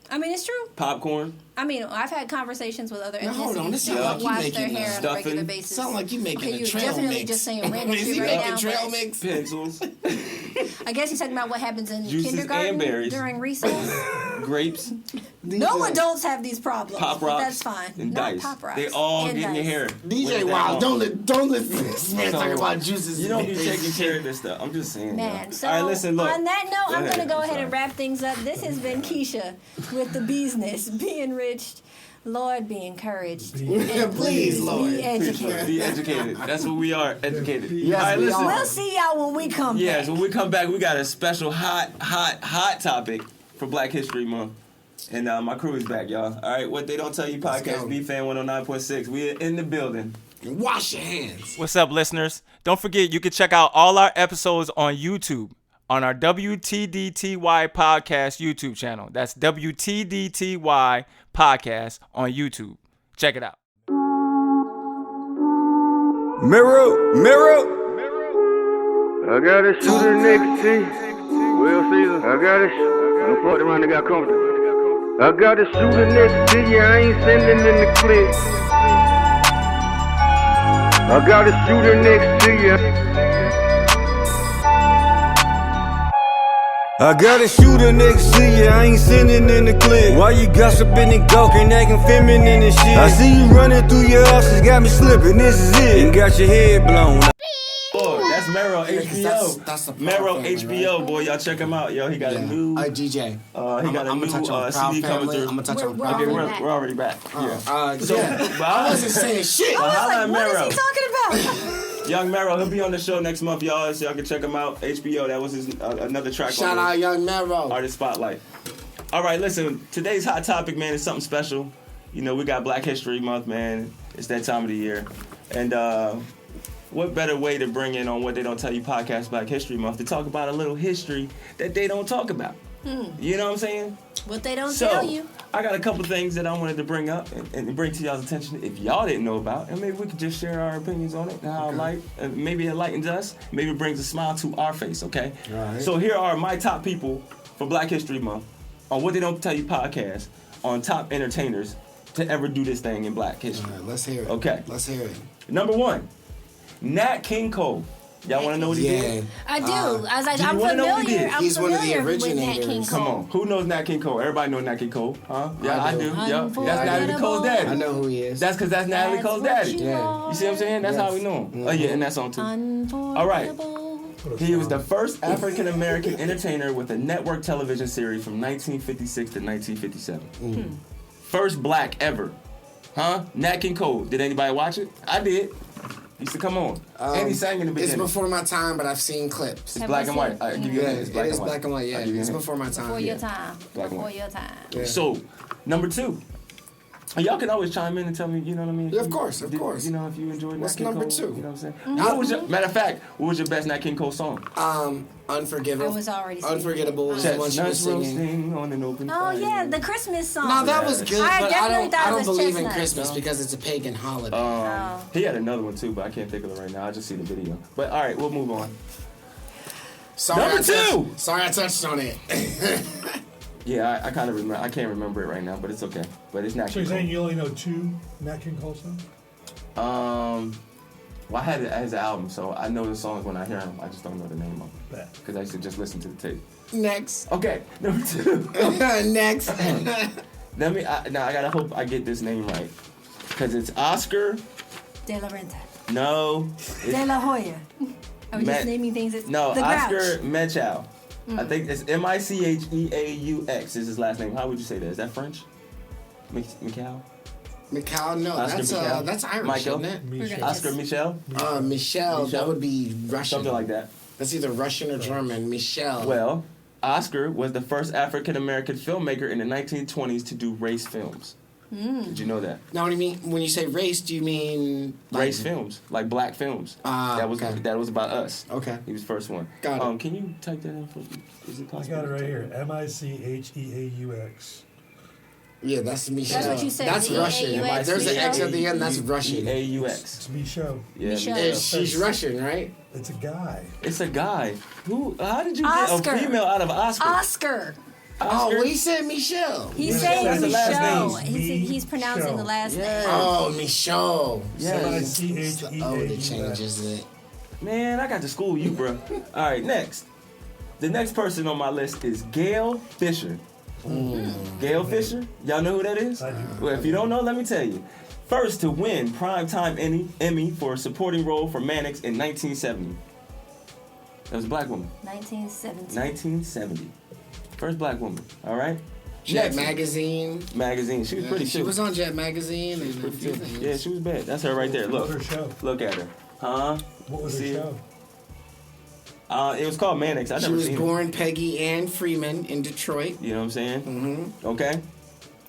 I mean, it's true. popcorn. I mean, I've had conversations with other Now, hold on. entities This who sound like you wash their making hair on a stuffing. regular basis. Sound like you making Okay, a you're trail definitely mix. just saying random Is shit he right making now. trail but mix? Pencils, I guess he's talking about what happens in Juices and kindergarten berries. during recess. grapes, No adults have these problems. pop but rocks, that's fine. and Not dice. pop rocks. They all and get in your dice. hair. DJ Wild, don't listen to this man So, talking about juices. You don't be and taking care of this stuff. I'm just saying. Man, yo. so all right, listen, look. on that note, I'm going to go I'm ahead sorry. and wrap things up. This has been Keshya with the business, Be Enriched. Lord, be encouraged. Please, Lord. Be educated. Be educated. That's what we are, educated. Yes, All right, we listen. are. We'll see y'all when we come Yeah, back. so when we come back, we got a special hot topic for Black History Month. And my crew is back, y'all. All right, What They Don't Tell You Podcast, BFAM 109.6. We are in the building. Wash your hands. What's up, listeners? Don't forget, you can check out all our episodes on YouTube on our WTDTY Podcast YouTube channel. That's WTDTY Podcast on YouTube. Check it out. Mirror. I got a shooter next to you. Will Caesar. I got a I'm fucked around and got comfortable. I got a shooter next to you. I ain't sending in the clip. I got a shooter next to you. I got a shooter next to you, I ain't sending in the clip. Why you gossiping and gawking, acting feminine and shit? I see you running through your options, got me slipping, this is it. And got your head blown. Boy, that's Mero HBO. That's the Mero family, HBO, right? boy, y'all check him out. Yo, he got a new DJ. he got a new touch on Proud CD coming Family. through. I'm gonna touch on We're Proud Okay, Family. back. we're already back. Yeah. So, but I wasn't saying shit. I was Holla like, at what Mero. is he talking about? Young Mero, he'll be on the show next month, y'all, so y'all can check him out. HBO, that was his another track. Shout on out his Young Mero. Artist Spotlight. All right, listen, today's hot topic, man, is something special. You know, we got Black History Month, man. It's that time of the year. And what better way to bring in on What They Don't Tell You Podcast Black History Month to talk about a little history that they don't talk about. You know what I'm saying? What they don't So, tell you. I got a couple things that I wanted to bring up and bring to y'all's attention if y'all didn't know about, and maybe we could just share our opinions on it and how maybe it enlightens us, maybe it brings a smile to our face, okay? All right. So here are my top people for Black History Month on What They Don't Tell You Podcast on top entertainers to ever do this thing in Black history. All right, let's hear it. Okay. Let's hear it. Number 1, Nat King Cole. Y'all want to know what he did? I do. do you I'm wanna know what he familiar. did? I'm He's one of the familiar with Nat originators. King Come Cole. on. Who knows Nat King Cole? Everybody knows Nat King Cole, huh? Yeah, I do. Yep. That's Natalie Cole's daddy. I know who he is. That's because that's Natalie Cole's daddy. Yeah. You see what I'm saying? That's how we know him. Oh, yeah, and that song too. All right. He was the first African American entertainer with a network television series from 1956 to 1957. First black ever. Huh? Nat King Cole. Did anybody watch it? I did. He used to come on. And he sang in the beginning. It's before my time, but I've seen clips. It's black and white. I give you Yeah, a hint. It's black it is and white. black and white, yeah. I'll give you a It's hint. before my time. Before yeah. your time. Black and Before white. your time. Yeah. So, number 2. And y'all can always chime in and tell me, you know what I mean? Yeah, of course, of course. You know, if you enjoyed What's Nat King number Cole, 2? You know what I'm saying? Matter of fact, what was your best Nat King Cole song? Unforgivable. I was already singing. Unforgettable was the one she was Chestnuts singing. roasting on an open Oh fire. yeah, the Christmas song. No, that was good, I but definitely thought I it don't was believe in chestnuts. Christmas because it's a pagan holiday. He had another one too, but I can't think of it right now. I just see the video. But all right, we'll move on. Number 2! Sorry I touched on it. Yeah, I kind of remember. I can't remember it right now, but it's okay. But it's Nat So you're King saying you only know 2 Nat King Cole songs? Cole. Well, I had it as an album, so I know the songs when I hear them. I just don't know the name of them Bet. because I used to just listen to the tape. Next. Okay, number 2. Next. Now I gotta hope I get this name right, because it's Oscar. De La Renta. No. De La Hoya. I was Ma- just naming things. No, the Oscar Grouch. Michaux. I think it's Micheaux is his last name. How would you say that? Is that French? Michaux? Mikhail, no, Oscar Michaux? that's Irish, Michael? isn't We're gonna Oscar just- Michelle? it? Michelle, that would be Russian. Something like that. That's either Russian or German. Michelle. Well, Oscar was the first African American filmmaker in the 1920s to do race films. Did you know that? Now, what do you mean when you say race? Do you mean like, Race films, like black films. That was okay. that was about us. Okay. He was the first one. Got it. Can you type that in for me? Is it I possible? got it right here. Micheaux. Yeah, that's Michelle. That's what you said, That's the Russian. E-A-U-X. There's an X at the end. That's Russian. Micheaux. It's Michaux. Yeah, Michelle. Michelle. She's Russian, right? It's a guy. It's a guy. Who? How did you Oscar. get a female out of Oscar? Oscar. Oh, well, he said Michelle. He's Yeah, saying that's the last Michelle. name. He's pronouncing the last Yeah. name. Oh, Michelle. Yes. Micheaux. Oh, it changes it. Man, I got to school you, bro. All right, next. The next person on my list is Gail Fisher. Gail Fisher? Y'all know who that is? I do. Well, if you don't know, let me tell you. First to win Primetime Emmy for a supporting role for Mannix in 1970. That was a black woman. 1970. 1970. First black woman, all right? Jet Magazine. She was pretty. She was on Jet Magazine. She was pretty too. Yeah, she was bad. That's her right there. Look. What was her show? Look at her. Huh? What was her show? It was called Mannix. I never seen it. She was born Peggy Ann Freeman in Detroit. You know what I'm saying? Mm-hmm. Okay.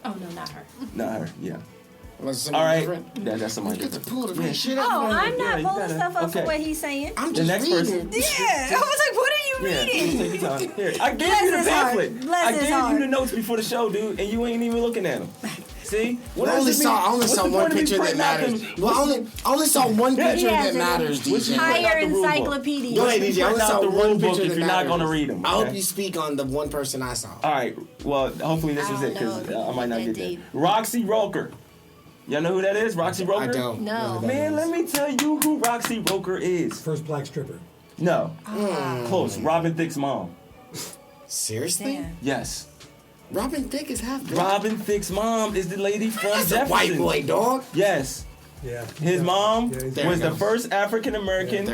Oh no, not her. Not her. Yeah. Was all right. Different? That's somebody Get to different. pull the right shit up. Oh, I'm not you pulling stuff up for what he's saying. I'm the just next reading. person. Yeah, I was like, what are you reading? Take your time. Here, I gave you the pamphlet. I gave you the notes before the show, dude, and you ain't even looking at them. See? I only saw one picture that matters. Well, I only saw one picture that matters, DJ. Entire encyclopedia. Go ahead, DJ. I only saw one picture if that you're not going to read them. I hope you speak on the one person I saw. All right. Well, hopefully this was it, because I might not get that. Roxy Roker. Y'all know who that is? Roxy Roker? I don't. No. Man, let me tell you who Roxy Roker is. First black stripper. No. Close. Robin Thicke's mom. Seriously? Damn. Yes. Robin Thicke is half black. Robin Thicke's mom is the lady from That's Jefferson. a white boy, dog. Yes. Yeah. His mom Yeah, was the first African American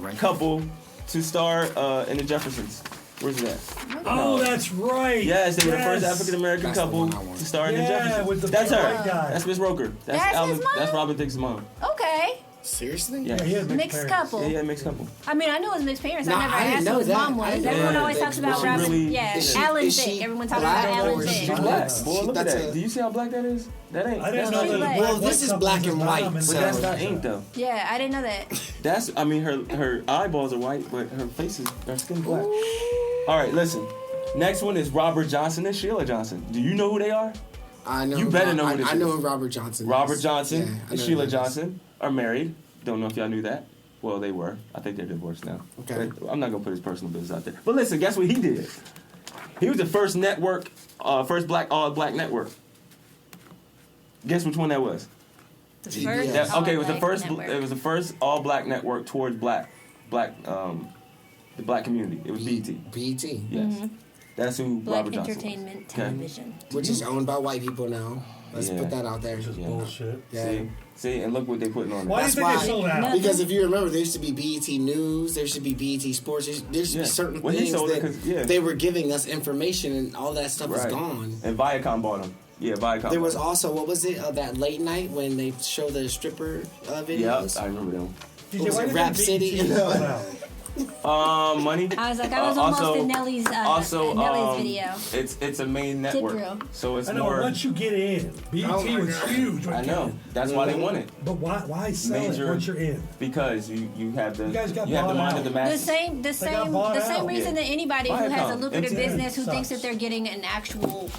right couple to star in the Jeffersons. Where's that? Oh, that's right. Yes, they were the first African American couple to star in the Jeffersons. With the That's her. white guy. That's Miss Roker. That's his mom? That's Robin Thicke's mom. Okay. Seriously? Yeah. he had Mixed parents. couple. Yeah, mixed couple. I mean, I knew it was mixed parents. No, I never I didn't asked know who his that. mom I was. didn't Everyone know always that. talks about Was she Robin. really- Yeah, is she- Alan is Thicke. she Everyone talks black about or Alan is she Thicke. She's black. Yes. Boy, look at That's that. a- Do you see how black that is? That ain't. I didn't That's know not that. ink. black. Well, this is black and white, But so that's not ink though. Yeah, I didn't know that. That's. I mean, her eyeballs are white, but her face is her skin black. All right, listen. Next one is Robert Johnson and Sheila Johnson. Do you know who they are? I know. You better know who this I know is. who Robert Johnson is. Robert Johnson Yeah, I and know Sheila who that is. Johnson are married. Don't know if y'all knew that. Well, they were. I think they're divorced now. Okay. But I'm not gonna put his personal business out there. But listen, guess what he did? He was the first network, first all black network. Guess which one that was? The Yeah. first That- okay, it was the all-black first. network. It was the first all black network towards the black community. It was BET. BET. Yes. That's who Black Robert Johnson Entertainment was. Okay. Television. Which is owned by white people now. Let's Yeah. put that out there. Just Yeah. bullshit. Yeah. See, and look what they putting on Why there. do you think they sold out? Because if you remember, there used to be BET News, there should be BET Sports, there should Yeah. be certain Well, he things sold it that 'cause, yeah. they were giving us information, and all that stuff is Right. gone. And Viacom bought them. Yeah, Viacom. There was bought 'em. also, what was it, that late night when they show the stripper Yep, videos? I remember them. DJ, What was why it, did Rap BET City? sell out? Money. I was like, I was almost in Nelly's video. It's a main network, drill. so it's I know, more. once you get in, BET Oh my was God. huge. when I it know. came. That's why they want it. But why sell Major- it once you're in? Because you have the You guys got have the bought mind out. of the The masses. same bought out. reason Yeah. that anybody who has a Viacom, lucrative MTV business who thinks sucks. that they're getting an actual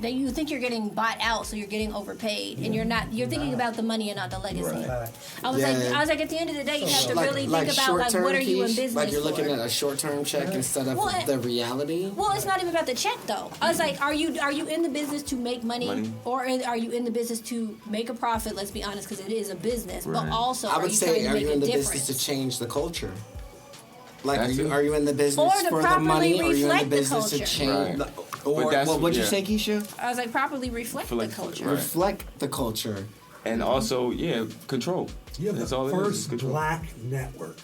that you think you're getting bought out, so you're getting overpaid, and you're not. You're thinking about the money and not the legacy. Right. I was Yeah. like, at the end of the day, you have to Like- really like think about like short-term what are you in piece? business Like you're looking for? at a short-term check instead of Well, the reality. Well, it's not even about the check though. I was like, are you in the business to make money. Or are you in the business to make a profit? Let's be honest, because it is a business. Right. But also, I are would you say, trying to are make you a in the difference? business to change the culture? Like, That's it. are you in the business Or to for the properly money, or are you in the reflect the business to culture. change? Right. Or that's- what would you yeah. say, Keshya? I was like, properly reflect For like- the culture. Right. Reflect the culture. And also, control. You have That's the all it is, first control. black network.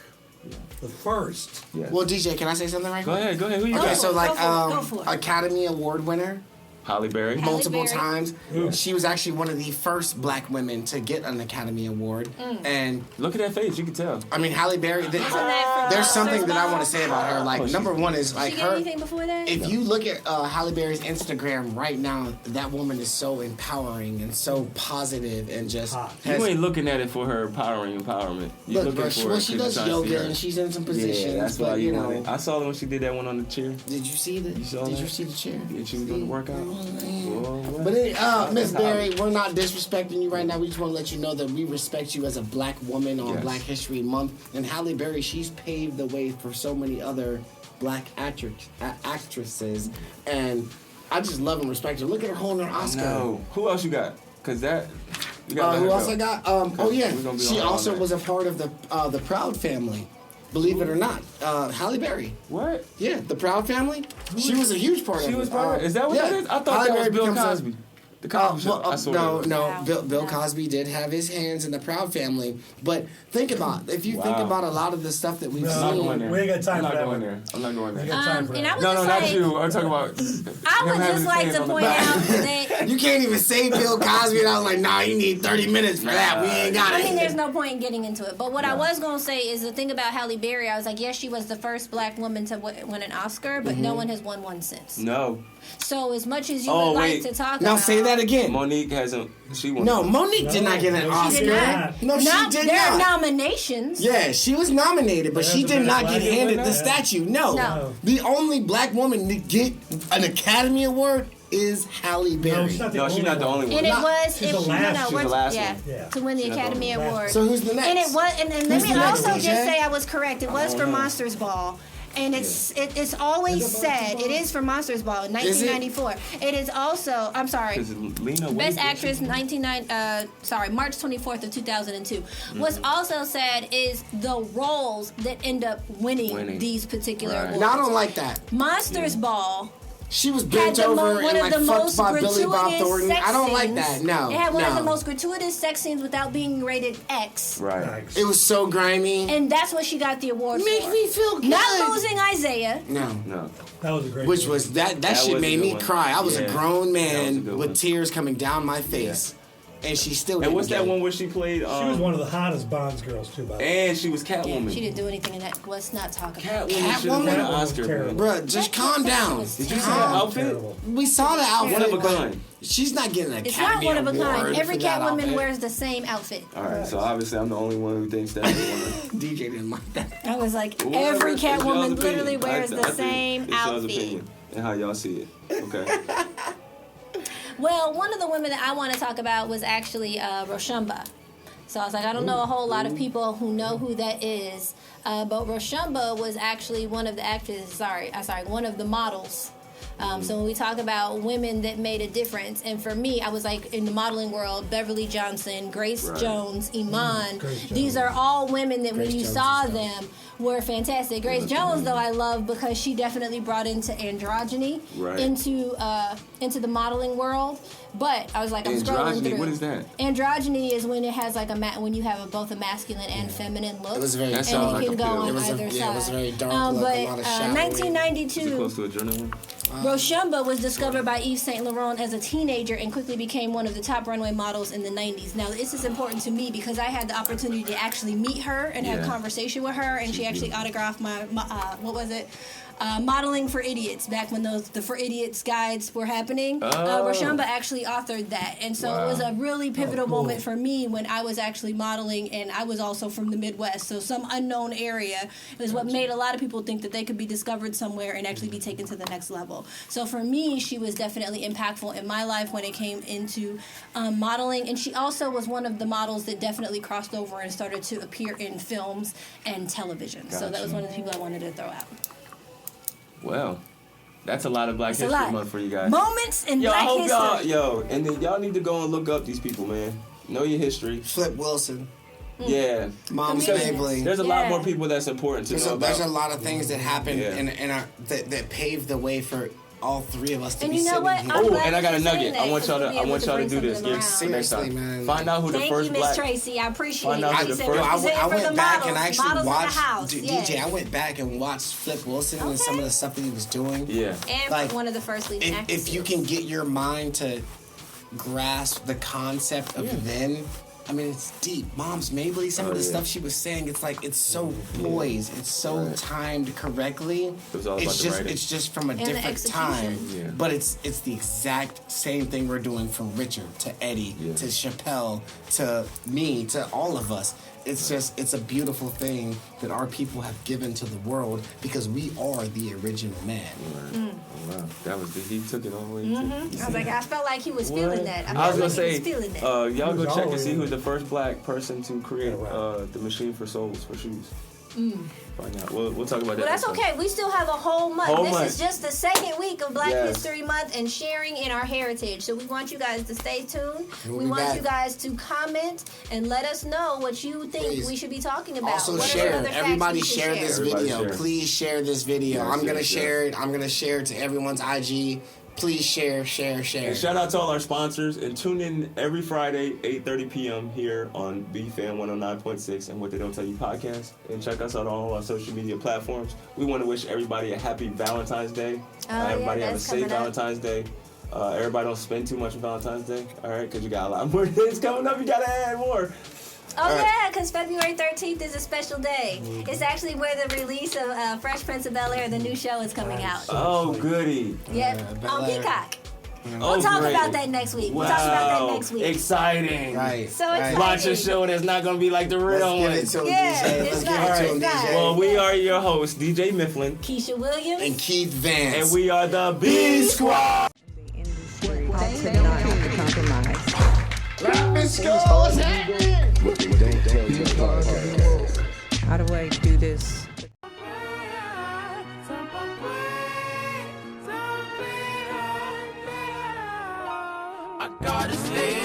The first. Yeah. Well, DJ, can I say something right Go quick? ahead. Who you Okay, got? so like Go for it. Academy Award winner Halle Berry. multiple Berry. times. She was actually one of the first black women to get an Academy Award. And Look at that face. You can tell. I mean, Halle Berry. Isn't that for There's something that I Monsters want to say about her. Like, Oh, number one is like She get her. anything before that? If you look at Halle Berry's Instagram right now, that woman is so empowering and so positive and just. Hot. You ain't looking at it for her empowerment. You Look, looking bro, for well, it she 'cause does you're trying to see yoga her. and she's in some positions. Yeah, that's why but, you know. want it. I saw her when she did that one on the chair. Did you see the? You saw Did that? you see the chair? Yeah, she was doing the workout. Whoa, But Miss Berry, we're not disrespecting you right now. We just want to let you know that we respect you as a black woman on Yes. Black History Month. And Halle Berry, she's paved the way for so many other black actresses. And I just love and respect her. Look at her holding her Oscar. No. Who else you got? Cause that. You gotta let Who her else go. I got? Oh yeah, We're gonna be she on all also night. was a part of the Proud family. Believe it or not, Halle Berry. What? Yeah, the Proud family. She was a huge part of it. She was part of it? Is that what yeah. that is? I thought Halle that was Berry Bill becomes a- Cosby. The Cosby Show. I saw no. Bill Cosby did have his hands in the Proud Family, but think about think about a lot of the stuff that we've seen. We ain't got time for that. I'm not going there. No, not you. I'm talking about. I would just like to point out that you can't even say Bill Cosby, and I was like, nah, you need 30 minutes for that. We ain't got it. I mean, there's no point in getting into it. But what I was gonna say is the thing about Halle Berry. I was like, yes, she was the first black woman to win an Oscar, but no one has won one since. No. So as much as you would like to talk about... Now say that again. Monique hasn't... She won. No, Monique did not get an Oscar. She did not. No, she did not. There are nominations. Yeah, she was nominated, but she did not get handed the statue. No. The only black woman to get an Academy Award is Halle Berry. She's not the only one. And it was... She's the last one. To win the Academy Award. So who's the next? And it was... And let me also just say I was correct. It was for Monsters Ball. And it's always said, it is for Monsters Ball in 1994. It is also, I'm sorry, Best Actress March 24th of 2002. What's also said is the roles that end up winning these particular awards. Now I don't like that. Monsters Ball. She was bent over and like fucked by Billy Bob Thornton. I don't like that. No. It had one of the most gratuitous sex scenes without being rated X. Right. It was so grimy. And that's what she got the award for. Make me feel good. Not losing Isaiah. No. That was a great Which was that shit made me cry. I was a grown man with one. tears coming down my face. And she still And what's that one where she played? She was one of the hottest Bonds girls too, by the way. And she was Catwoman. Yeah, she didn't do anything in that. Let's not talk about Catwoman should have won an Oscar, man. Bruh, just calm down. Did you see that outfit? We saw the outfit. One of a kind. She's not getting an It's Academy not one of a Award kind. Every for that Catwoman outfit. wears the same outfit. All right, so obviously I'm the only one who thinks that. DJ didn't like that. I was like, Well, every it's y'all's Catwoman opinion. literally wears I the think same it's y'all's outfit. opinion and how y'all see it. Okay. Well, one of the women that I want to talk about was actually Roshumba. So I was like, I don't know a whole lot of people who know who that is, but Roshumba was actually one of the actresses. One of the models. So when we talk about women that made a difference, and for me, I was like in the modeling world, Beverly Johnson, Grace Jones, Iman. These are all women that when you saw them were fantastic. Grace Jones, though, I love because she definitely brought into androgyny into the modeling world. But I was like, I'm scrolling through. What is that? Androgyny is when it has like when you have both a masculine and feminine look. It was very and it can go on either side. It was a very dark look, but a lot of showering. 1992. Is it close to adrenaline? Roshumba was discovered by Yves Saint Laurent as a teenager and quickly became one of the top runway models in the 90s. Now, this is important to me because I had the opportunity to actually meet her and have conversation with her, and she actually autographed my Modeling for Idiots, back when the For Idiots guides were happening. Roshumba actually authored that. And so it was a really pivotal moment for me when I was actually modeling, and I was also from the Midwest. So some unknown area is what made a lot of people think that they could be discovered somewhere and actually be taken to the next level. So for me, she was definitely impactful in my life when it came into modeling. And she also was one of the models that definitely crossed over and started to appear in films and television. Gotcha. So that was one of the people I wanted to throw out. Well, that's a lot of Black History Month for you guys. Moments in Black History. And then y'all need to go and look up these people, man. Know your history. Flip Wilson. Yeah. Mom's Mabley. There's a lot more people that's important to know about. There's a lot of things that happened that paved the way for all three of us to be sitting here. Oh, and I got a nugget. I want y'all to do this. Seriously, man. Find out who the first Black. Thank you, Miss Tracy. I appreciate it. I went back and actually watched DJ. I went back and watched Flip Wilson and some of the stuff that he was doing. Yeah. And like, one of the first leading actors. If you can get your mind to grasp the concept of then. I mean, it's deep. Mom's Mabley, some of the stuff she was saying, it's like, it's so poised, it's so timed correctly. It's just from a different time. Yeah. But it's the exact same thing we're doing from Richard to Eddie to Chappelle to me to all of us. It's it's a beautiful thing that our people have given to the world because we are the original man. Wow, that was he took it all the way. I was like, I felt like he was feeling that. I was gonna say, y'all go check and see who's was the first Black person to create the machine for soles for shoes. Find out. We'll talk about that. Well, that's okay. We still have a whole month. This is just the second week of Black History Month and sharing in our heritage. So we want you guys to stay tuned. We want you guys to comment and let us know what you think we should be talking about. Also share. Everybody share this video. Please share this video. I'm gonna share it. I'm gonna share it to everyone's IG Please share. And shout out to all our sponsors. And tune in every Friday, 8:30 p.m. here on BFAM 109.6 and What They Don't Tell You Podcast. And check us out on all our social media platforms. We want to wish everybody a happy Valentine's Day. Everybody have a safe Valentine's Day. Everybody don't spend too much on Valentine's Day, all right? Because you got a lot more days coming up. You got to add more. Oh, yeah, because February 13th is a special day. It's actually where the release of Fresh Prince of Bel-Air, the new show, is coming out. Oh, goody. Yep, on Peacock. We'll talk about that next week. Wow. Exciting. Right. So exciting. Watch a show that's not going to be like the real one. It's not. Well, we are your hosts, DJ Mifflin, Keisha Williams, and Keith Vance. And we are the B Squad. The industry to not compromise. Let's go. What's happening? How do I do this? I gotta stay.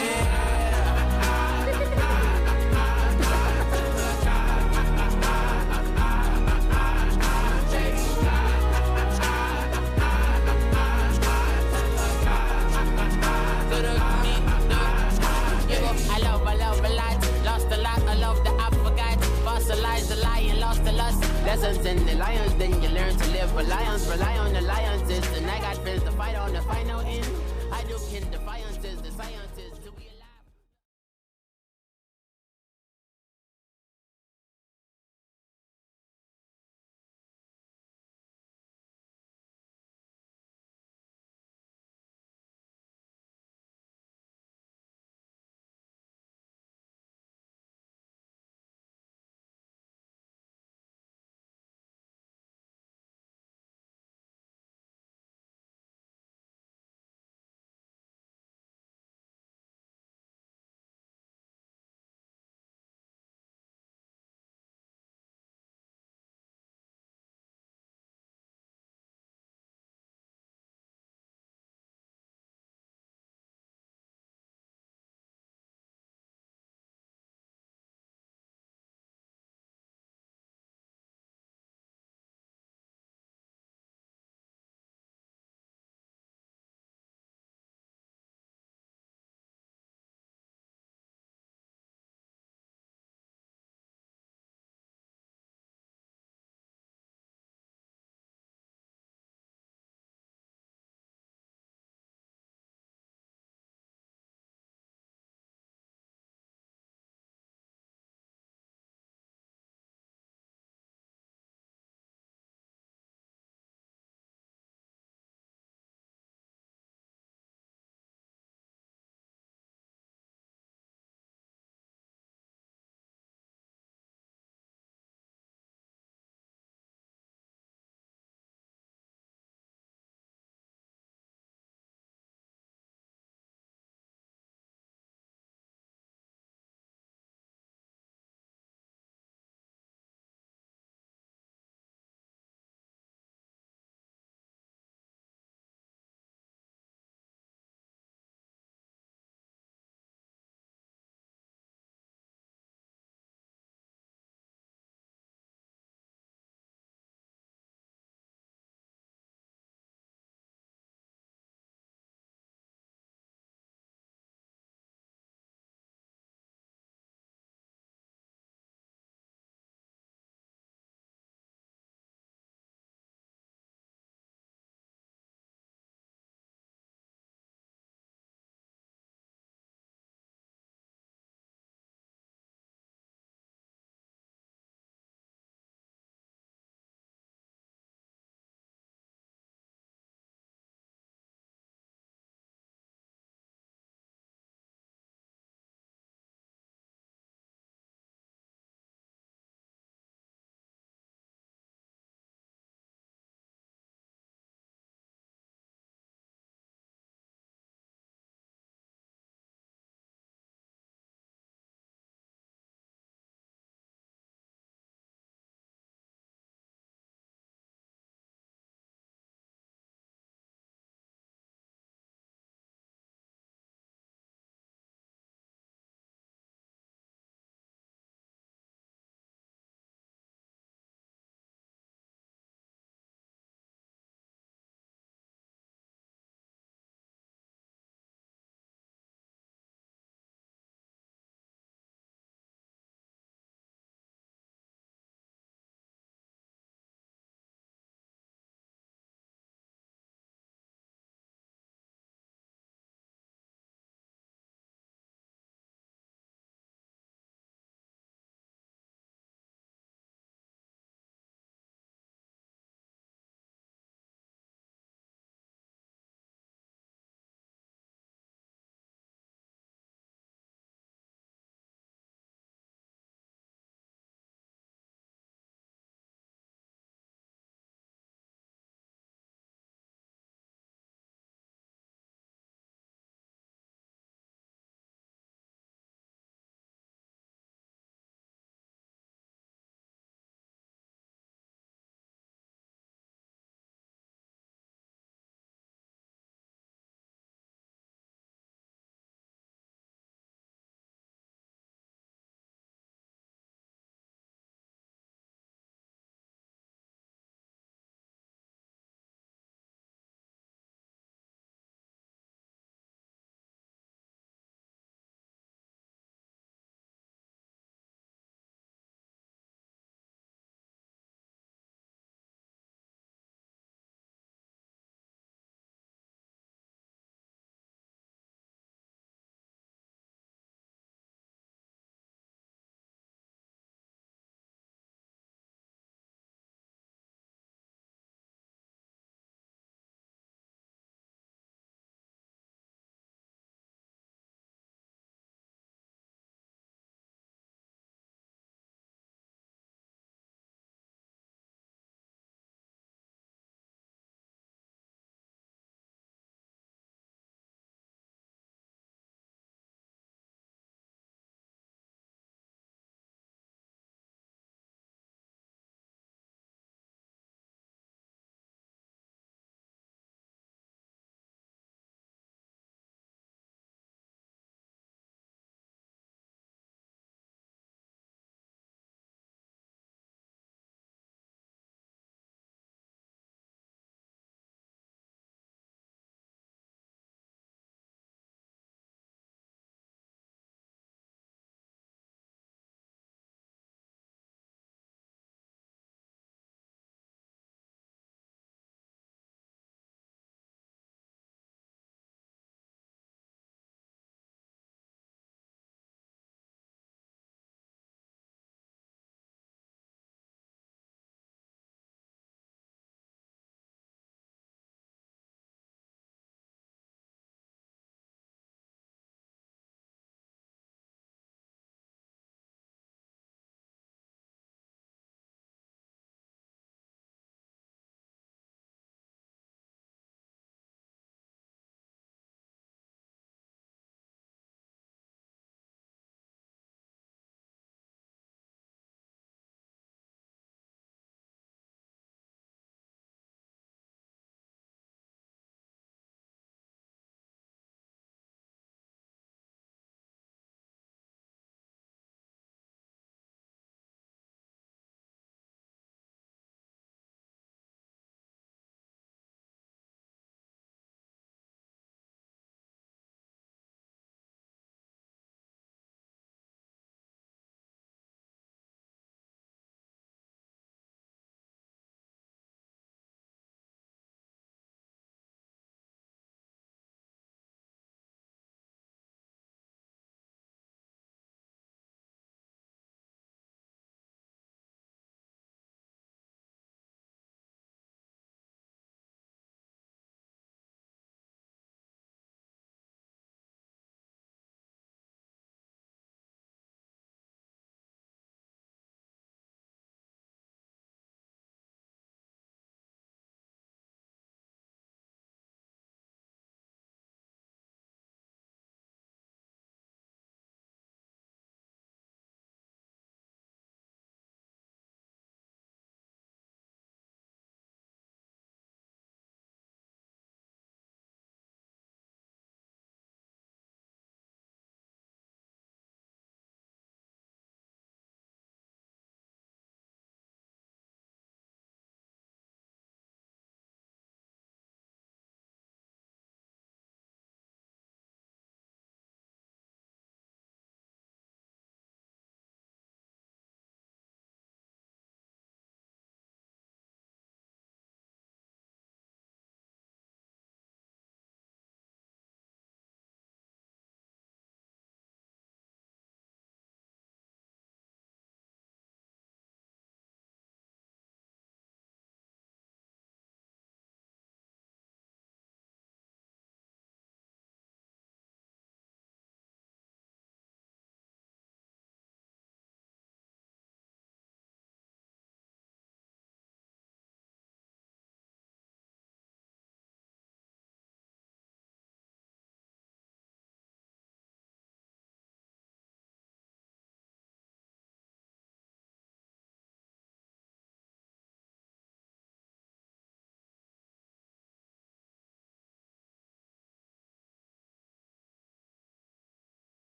Lessons in the lions, then you learn to live for lions. Rely on the lions, it's the night God feels the fight on the fight.